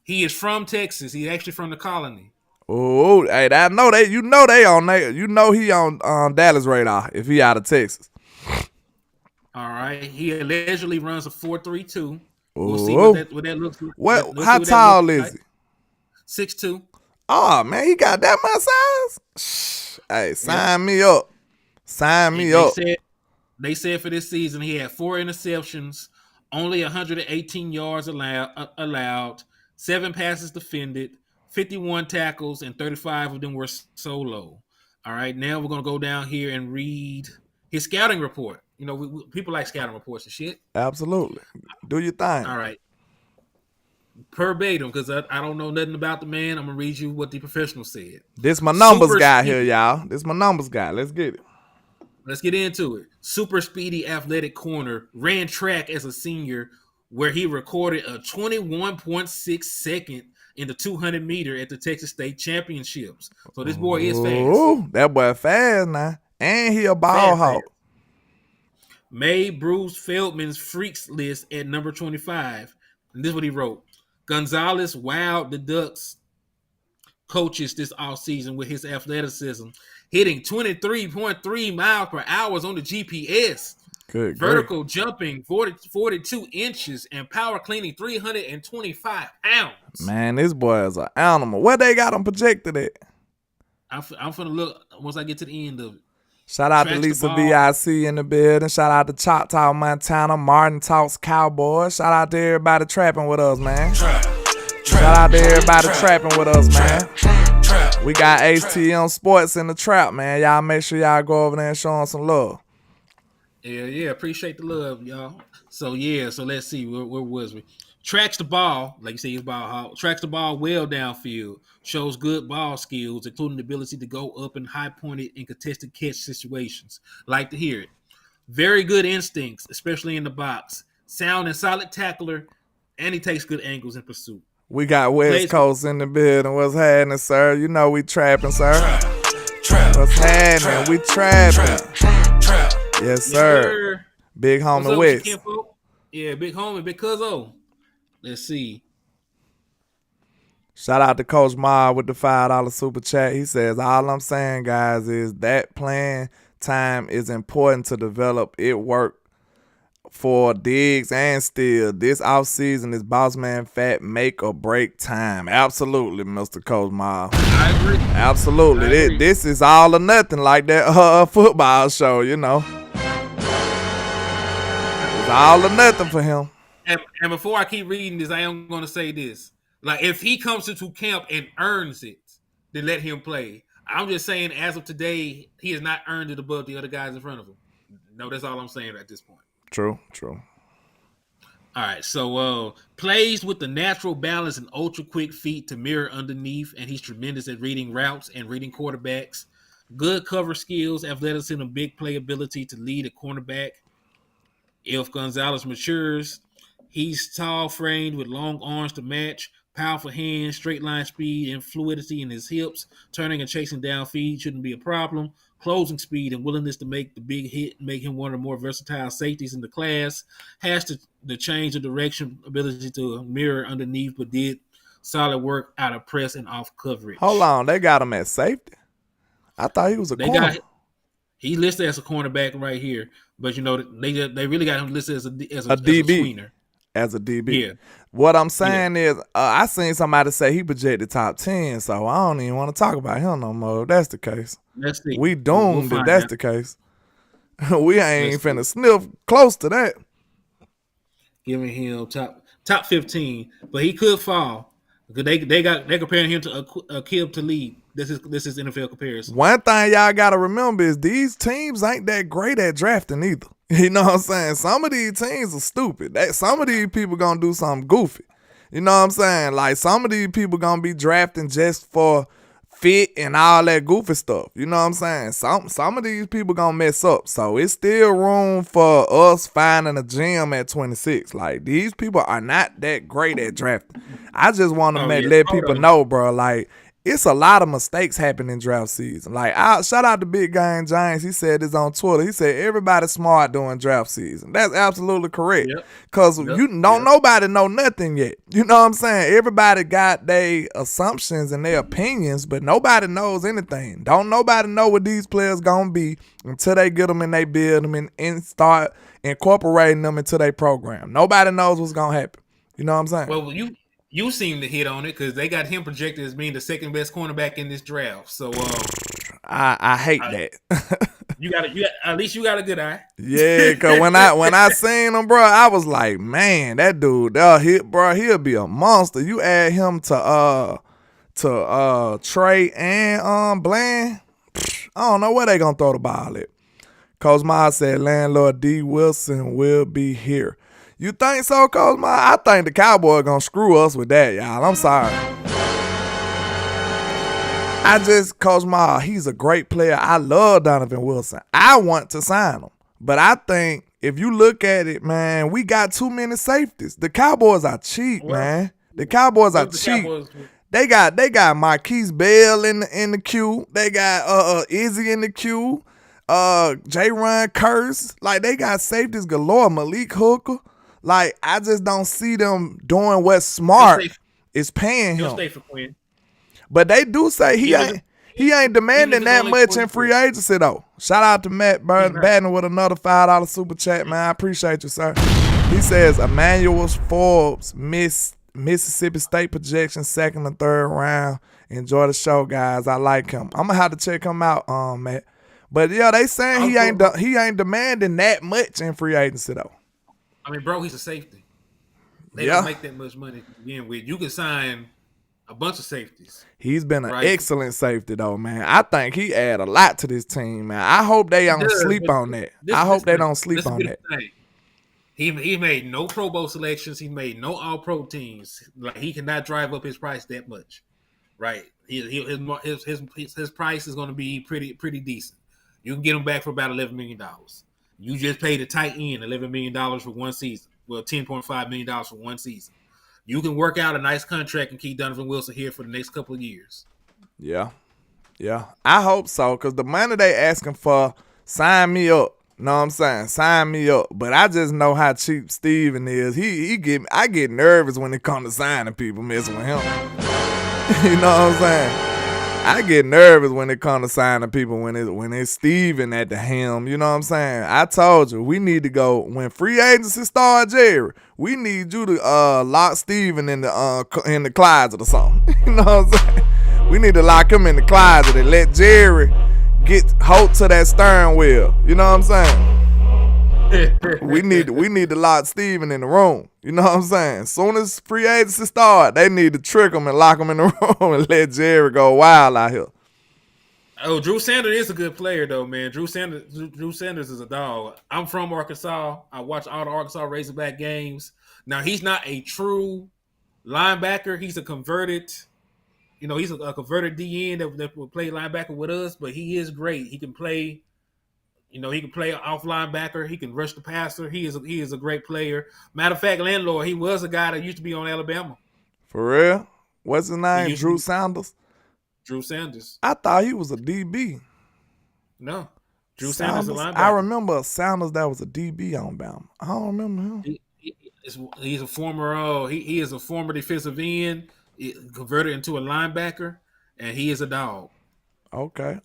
He is from Texas. He's actually from the Colony. Oh, hey, I know they. You know they on there. You know he on Dallas radar if he out of Texas. All right. He allegedly runs a 4.32. We'll see what that looks like. What? How tall is he? 6'2". Oh man, he got that much size. Hey, sign me up. Sign me up. They said for this season he had 4 interceptions, only 118 yards allowed, 7 passes defended, 51 tackles, and 35 of them were solo. All right, now we're going to go down here and read his scouting report. You know, people like scouting reports and shit. Absolutely. Do your thing. All right. Verbatim, because I don't know nothing about the man. I'm going to read you what the professional said. This my numbers guy here, y'all. This my numbers guy. Let's get it. Let's get into it. Super speedy athletic corner, ran track as a senior where he recorded a 21.6 second in the 200 meter at the Texas State Championships. So this boy is fast. Ooh, that boy fast now. And he a ball hawk. Made Bruce Feldman's freaks list at number 25. And this is what he wrote. Gonzalez wowed the Ducks coaches this offseason with his athleticism, hitting 23.3 miles per hour on the GPS. Good. Vertical jumping 42 inches and power cleaning 325 pounds. Man, this boy is an animal. Where they got him projected at? I'm finna look once I get to the end of it. Shout out to Lisa VIC in the building. Shout out to Choctaw, Montana. Martin Talks Cowboys. Shout out to everybody trapping with us, man. Shout out to everybody trapping with us, man. We got HTM Sports in the trap, man. Y'all make sure y'all go over there and show them some love. Yeah. Appreciate the love, y'all. So let's see. Where was we? Tracks the ball, like you say, he's ball hawk. Tracks the ball well downfield. Shows good ball skills, including the ability to go up in high-pointed and contested catch situations. Like to hear it. Very good instincts, especially in the box. sound and solid tackler, and he takes good angles in pursuit. We got West Coast in the building. What's happening, sir? You know we trapping, sir. What's happening? We trapping. Yes, sir. Big homie West. Yeah, big homie, big cuzzo. Let's see. Shout out to Coach Ma with the $5 super chat. He says, all I'm saying, guys, is that playing time is important to develop. It worked for Diggs and Steele. This offseason is boss man fat make or break time. Absolutely, Mr. Coach Ma. I agree. Absolutely. This is all or nothing, like that football show, you know. It's all or nothing for him. And before I keep reading this, I am going to say this. Like, if he comes into camp and earns it, then let him play. I'm just saying, as of today, he has not earned it above the other guys in front of him. No, that's all I'm saying at this point. True. All right, so plays with the natural balance and ultra quick feet to mirror underneath, and he's tremendous at reading routes and reading quarterbacks. Good cover skills, athleticism, and big playability to lead a cornerback. If Gonzalez matures, he's tall framed with long arms to match, powerful hands, straight line speed, and fluidity in his hips. Turning and chasing downfield shouldn't be a problem. Closing speed and willingness to make the big hit make him one of the more versatile safeties in the class. Has the change of direction ability to mirror underneath, but did solid work out of press and off coverage. Hold on, they got him at safety? I thought he was a corner. He listed as a cornerback right here, but you know they really got him listed as a DB. As a tweener. As a DB. Yeah. What I'm saying is, I seen somebody say he projected top 10, so I don't even want to talk about him no more. If that's the case. Let's see. We doomed if that's the case. We ain't finna sniff close to that. Giving him top 15, but he could fall. They're comparing him to a Kib to lead. This is NFL comparison. One thing y'all gotta remember is these teams ain't that great at drafting either. You know what I'm saying? Some of these teams are stupid. Some of these people gonna do something goofy. You know what I'm saying? Like, some of these people gonna be drafting just for fit and all that goofy stuff. You know what I'm saying? Some of these people gonna mess up. So it's still room for us finding a gem at 26. Like, these people are not that great at drafting. I just want to let people know, bro. Like, it's a lot of mistakes happening in draft season. Like, shout out to Big Game James. He said this on Twitter. He said everybody's smart during draft season. That's absolutely correct. Because nobody know nothing yet. You know what I'm saying? Everybody got their assumptions and their opinions, but nobody knows anything. Don't nobody know what these players gonna be until they get them and they build them and start incorporating them into their program. Nobody knows what's gonna happen. You know what I'm saying? Well, you seem to hit on it because they got him projected as being the second best cornerback in this draft. So I hate that. you at least you got a good eye. Yeah, cause when I seen him, bro, I was like, man, that dude, he'll be a monster. You add him to Trey and Bland, I don't know where they gonna throw the ball at. Coach Ma said landlord D Wilson will be here. You think so, Coach Ma? I think the Cowboys gonna screw us with that, y'all. I'm sorry. Coach Ma, he's a great player. I love Donovan Wilson. I want to sign him. But I think if you look at it, man, we got too many safeties. The Cowboys are cheap, man. The Cowboys are cheap. They got Marquise Bell in the queue. They got Izzy in the queue. J-Ron Curse. Like, they got safeties galore. Malik Hooker. Like, I just don't see them doing what's smart is paying him. He'll stay for Quinn. But they do say he ain't demanding that much in free agency, though. Shout out to Matt Batten with another $5 super chat, man. I appreciate you, sir. He says, Emmanuel Forbes Mississippi State projection, second and third round. Enjoy the show, guys. I like him. I'm going to have to check him out, Matt. But, yeah, they saying he ain't demanding that much in free agency, though. I mean, bro, he's a safety. They don't make that much money to begin with. You can sign a bunch of safeties. He's been an excellent safety, though, man. I think he add a lot to this team, man. I hope they don't sleep on that. I hope they don't sleep on that. He made no Pro Bowl selections. He made no All-Pro teams. Like, he cannot drive up his price that much, right? His price is going to be pretty decent. You can get him back for about $11 million. You just paid a tight end $11 million for one season. $10.5 million for one season. You can work out a nice contract and keep Donovan Wilson here for the next couple of years. Yeah. I hope so, because the money they asking for, sign me up. Know what I'm saying? Sign me up. But I just know how cheap Steven is. I get nervous when it comes to signing people messing with him. You know what I'm saying? I get nervous when it comes to signing people when it's Steven at the helm. You know what I'm saying? I told you, we need to go, when free agency start, Jerry, we need you to lock Steven in the closet or something. You know what I'm saying? We need to lock him in the closet and let Jerry get hold to that steering wheel. You know what I'm saying? we need to lock Steven in the room. You know what I'm saying? As soon as free agency start, they need to trick him and lock him in the room and let Jerry go wild out here. Oh, Drew Sanders is a good player though, man. Drew Sanders is a dog. I'm from Arkansas. I watch all the Arkansas Razorback games. Now he's not a true linebacker. He's a converted. He's a converted DN that will play linebacker with us, but he is great. He can play, he can play off linebacker. He can rush the passer. He is a great player. Matter of fact, Landlord, he was a guy that used to be on Alabama. For real? What's his name? Drew Sanders? Drew Sanders. I thought he was a DB. No. Drew Sanders is a linebacker. I remember Sanders that was a DB on Bama. I don't remember him. He's a former he is a former defensive end. Converted into a linebacker, and he is a dog. Okay.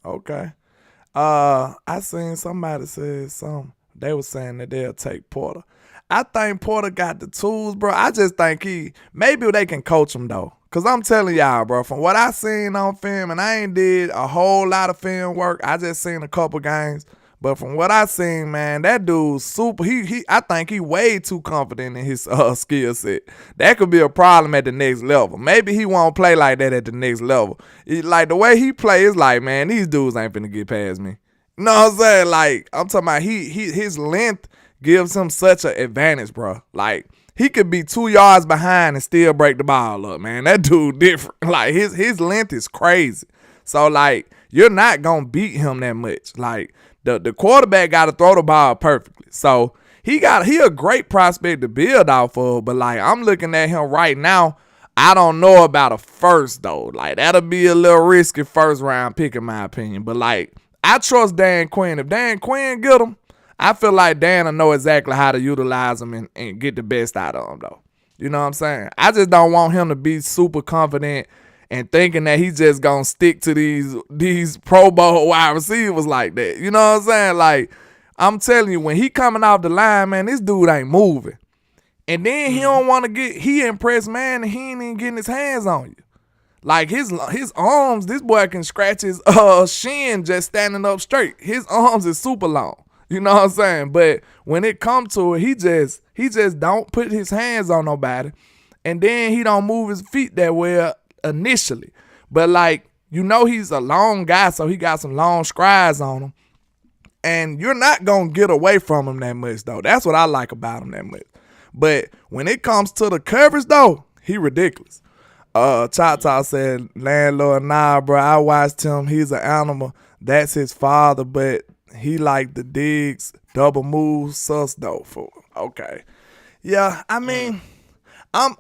I seen somebody say something. They were saying that they'll take Porter. I think Porter got the tools, bro. I just think maybe they can coach him, though. Because I'm telling y'all, bro, from what I seen on film, and I ain't did a whole lot of film work. I just seen a couple games. But from what I seen, man, that dude's super. I think he way too confident in his skill set. That could be a problem at the next level. Maybe he won't play like that at the next level. Like the way he plays, like, man, these dudes ain't finna get past me. You know what I'm saying? Like, I'm talking about his length gives him such an advantage, bro. Like, he could be 2 yards behind and still break the ball up, man. That dude different. Like, his length is crazy. So, like, you're not gonna beat him that much. Like, the quarterback got to throw the ball perfectly. So he a great prospect to build off of, but like I'm looking at him right now, I don't know about a first though. Like that'll be a little risky first round pick in my opinion. But like I trust Dan Quinn. If Dan Quinn get him, I feel like Dan will know exactly how to utilize him and get the best out of him though. You know what I'm saying? I just don't want him to be super confident and thinking that he's just gonna stick to these Pro Bowl wide receivers like that. You know what I'm saying? Like, I'm telling you, when he coming off the line, man, this dude ain't moving. And then he don't want to he impressed, man, and he ain't even getting his hands on you. Like, his arms, this boy can scratch his shin just standing up straight. His arms is super long. You know what I'm saying? But when it comes to it, he just don't put his hands on nobody. And then he don't move his feet that well initially. But like, he's a long guy, so he got some long strides on him. And you're not going to get away from him that much, though. That's what I like about him that much. But when it comes to the coverage, though, he ridiculous. Chata said, Landlord, nah, bro, I watched him. He's an animal. That's his father, but he like the digs, double moves, sus, though. Okay. Yeah, I mean,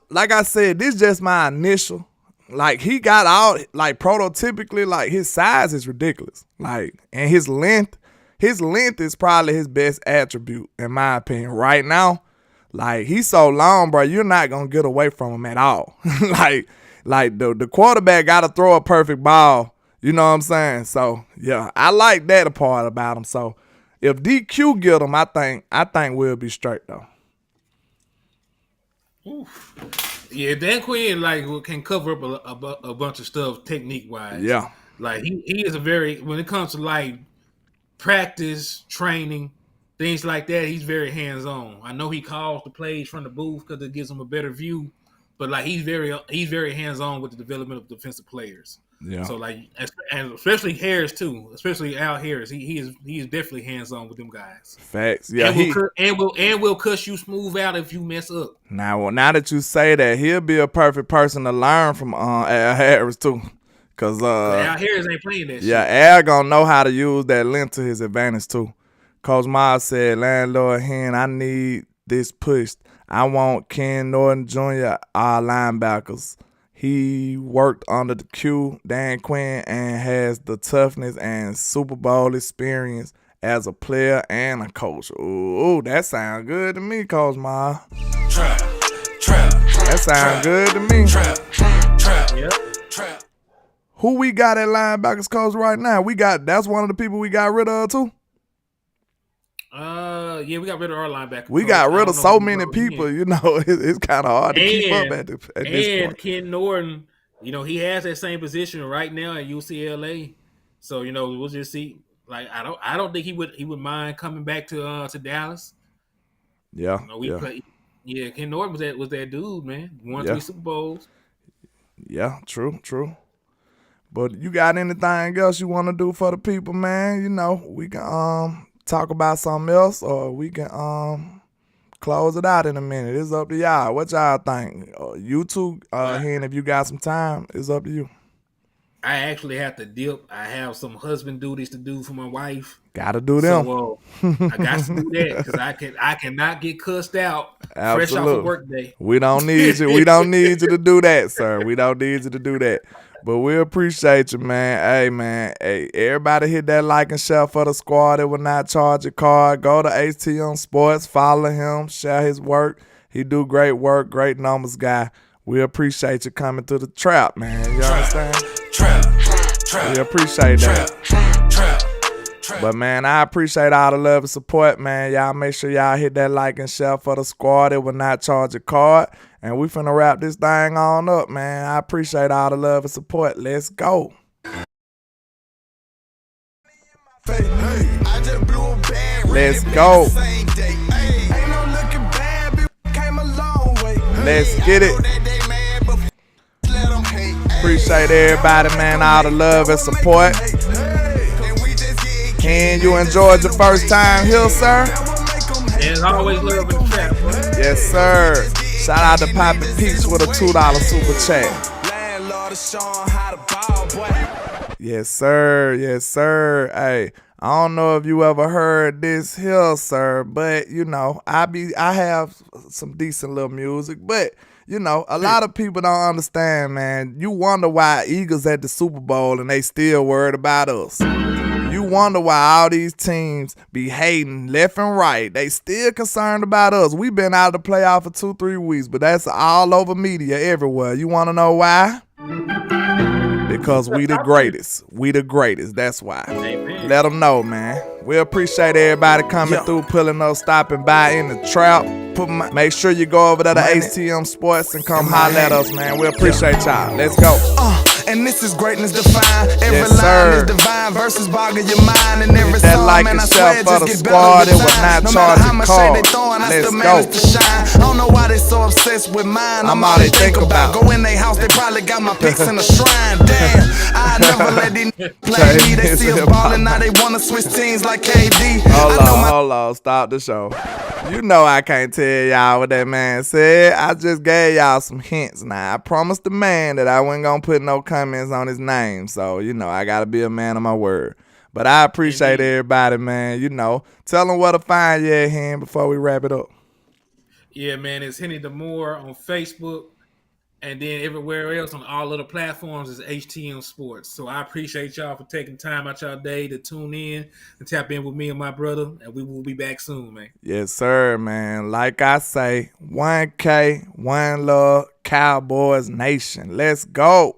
like I said, this is just my initial. Like, he got out, like, prototypically, like, his size is ridiculous. Like, and his length is probably his best attribute, in my opinion. Right now, like, he's so long, bro, you're not going to get away from him at all. like the quarterback got to throw a perfect ball. You know what I'm saying? So, yeah, I like that part about him. So, if DQ get him, I think we'll be straight, though. Oof. Yeah, Dan Quinn can cover up a bunch of stuff technique wise. Yeah, like he is when it comes to like practice, training, things like that, he's very hands on. I know he calls the plays from the booth because it gives him a better view, but like he's very hands on with the development of defensive players. Yeah. So like, and especially Harris too, especially Al Harris, he is definitely hands on with them guys. Facts. Yeah. And will cuss you smooth out if you mess up. Now that you say that, he'll be a perfect person to learn from Al Harris too, cause Al Harris ain't playing that. Yeah, shit. Al gonna know how to use that length to his advantage too. Coach Miles said, Landlord Hen, I need this pushed. I want Ken Norton Jr., our linebackers. He worked under the Q, Dan Quinn, and has the toughness and Super Bowl experience as a player and a coach. Ooh, that sounds good to me, Coach Ma. That sounds good to me. Yep. Who we got at linebackers coach right now? That's one of the people we got rid of too. Yeah, we got rid of our linebacker. We got rid of so many people, you know, it's kind of hard to keep up at this point. And Ken Norton, you know, he has that same position right now at UCLA. So, you know, we'll just see. Like, I don't think he would mind coming back to Dallas. Yeah, you know, Ken Norton was that dude, man. Won 3 Super Bowls. Yeah, true. But you got anything else you want to do for the people, man? You know, we can talk about something else, or we can close it out in a minute. It's up to y'all. What y'all think? You two, Hen, if you got some time, it's up to you. I actually have to dip. I have some husband duties to do for my wife. Gotta do them. So I got to do that because I cannot get cussed out Absolutely. fresh off a work day. We don't need you. We don't need you to do that, sir. We don't need you to do that. But we appreciate you, man. Hey, everybody hit that like and share for the squad. It will not charge a card. Go to HTM Sports, follow him, share his work. He do great work, great numbers guy. We appreciate you coming to the trap, man. You understand? We appreciate that. But, man, I appreciate all the love and support, man. Y'all make sure y'all hit that like and share for the squad. It will not charge a card. And we finna wrap this thing on up, man. I appreciate all the love and support. Let's go. Let's go. Let's get it. Appreciate everybody, man. All the love and support. Ken, you enjoyed your first time here, sir? As always, love in the trap, bro. Yes, sir. Shout out to Poppy Peach with a $2 super chat. Yes, sir. Yes, sir. Hey, I don't know if you ever heard this here, sir, but you know, I have some decent little music, but you know, a lot of people don't understand, man. You wonder why Eagles at the Super Bowl and they still worried about us. You wonder why all these teams be hating left and right. They still concerned about us. We've been out of the playoff for 2-3 weeks, but that's all over media everywhere. You want to know why? Because we the greatest. We the greatest. That's why. Amen. Let them know, man. We appreciate everybody coming through, pulling up, stopping by in the trap. Make sure you go over there to HTM Sports and come holler at us, man. We appreciate y'all. Let's go. And this is greatness defined. Every Yes, line sir. is divine. Verses boggle your mind. And every That song, like man, and I share swear for the just get squad. better It with will time. not No charge matter how a much call. shade they throwing, I Let's still go. manage to shine. I don't know why they so obsessed with mine. I'm all they think about. Go in their house, they probably got my pics in a shrine. Damn, I never let these play me. They see us ballin', now they wanna switch teams like KD. Hold on, stop the show. You know I can't tell y'all what that man said. I just gave y'all some hints. Now, I promised the man that I wasn't going to put no comments on his name. So, you know, I got to be a man of my word. But I appreciate everybody, man. You know, tell them where to find you at, Hen, before we wrap it up. Yeah, man, it's Henny DeMoore on Facebook. And then everywhere else on all other platforms is HTM Sports. So I appreciate y'all for taking time out y'all day to tune in and tap in with me and my brother. And we will be back soon, man. Yes, sir, man. Like I say, 1K, one love, Cowboys Nation. Let's go.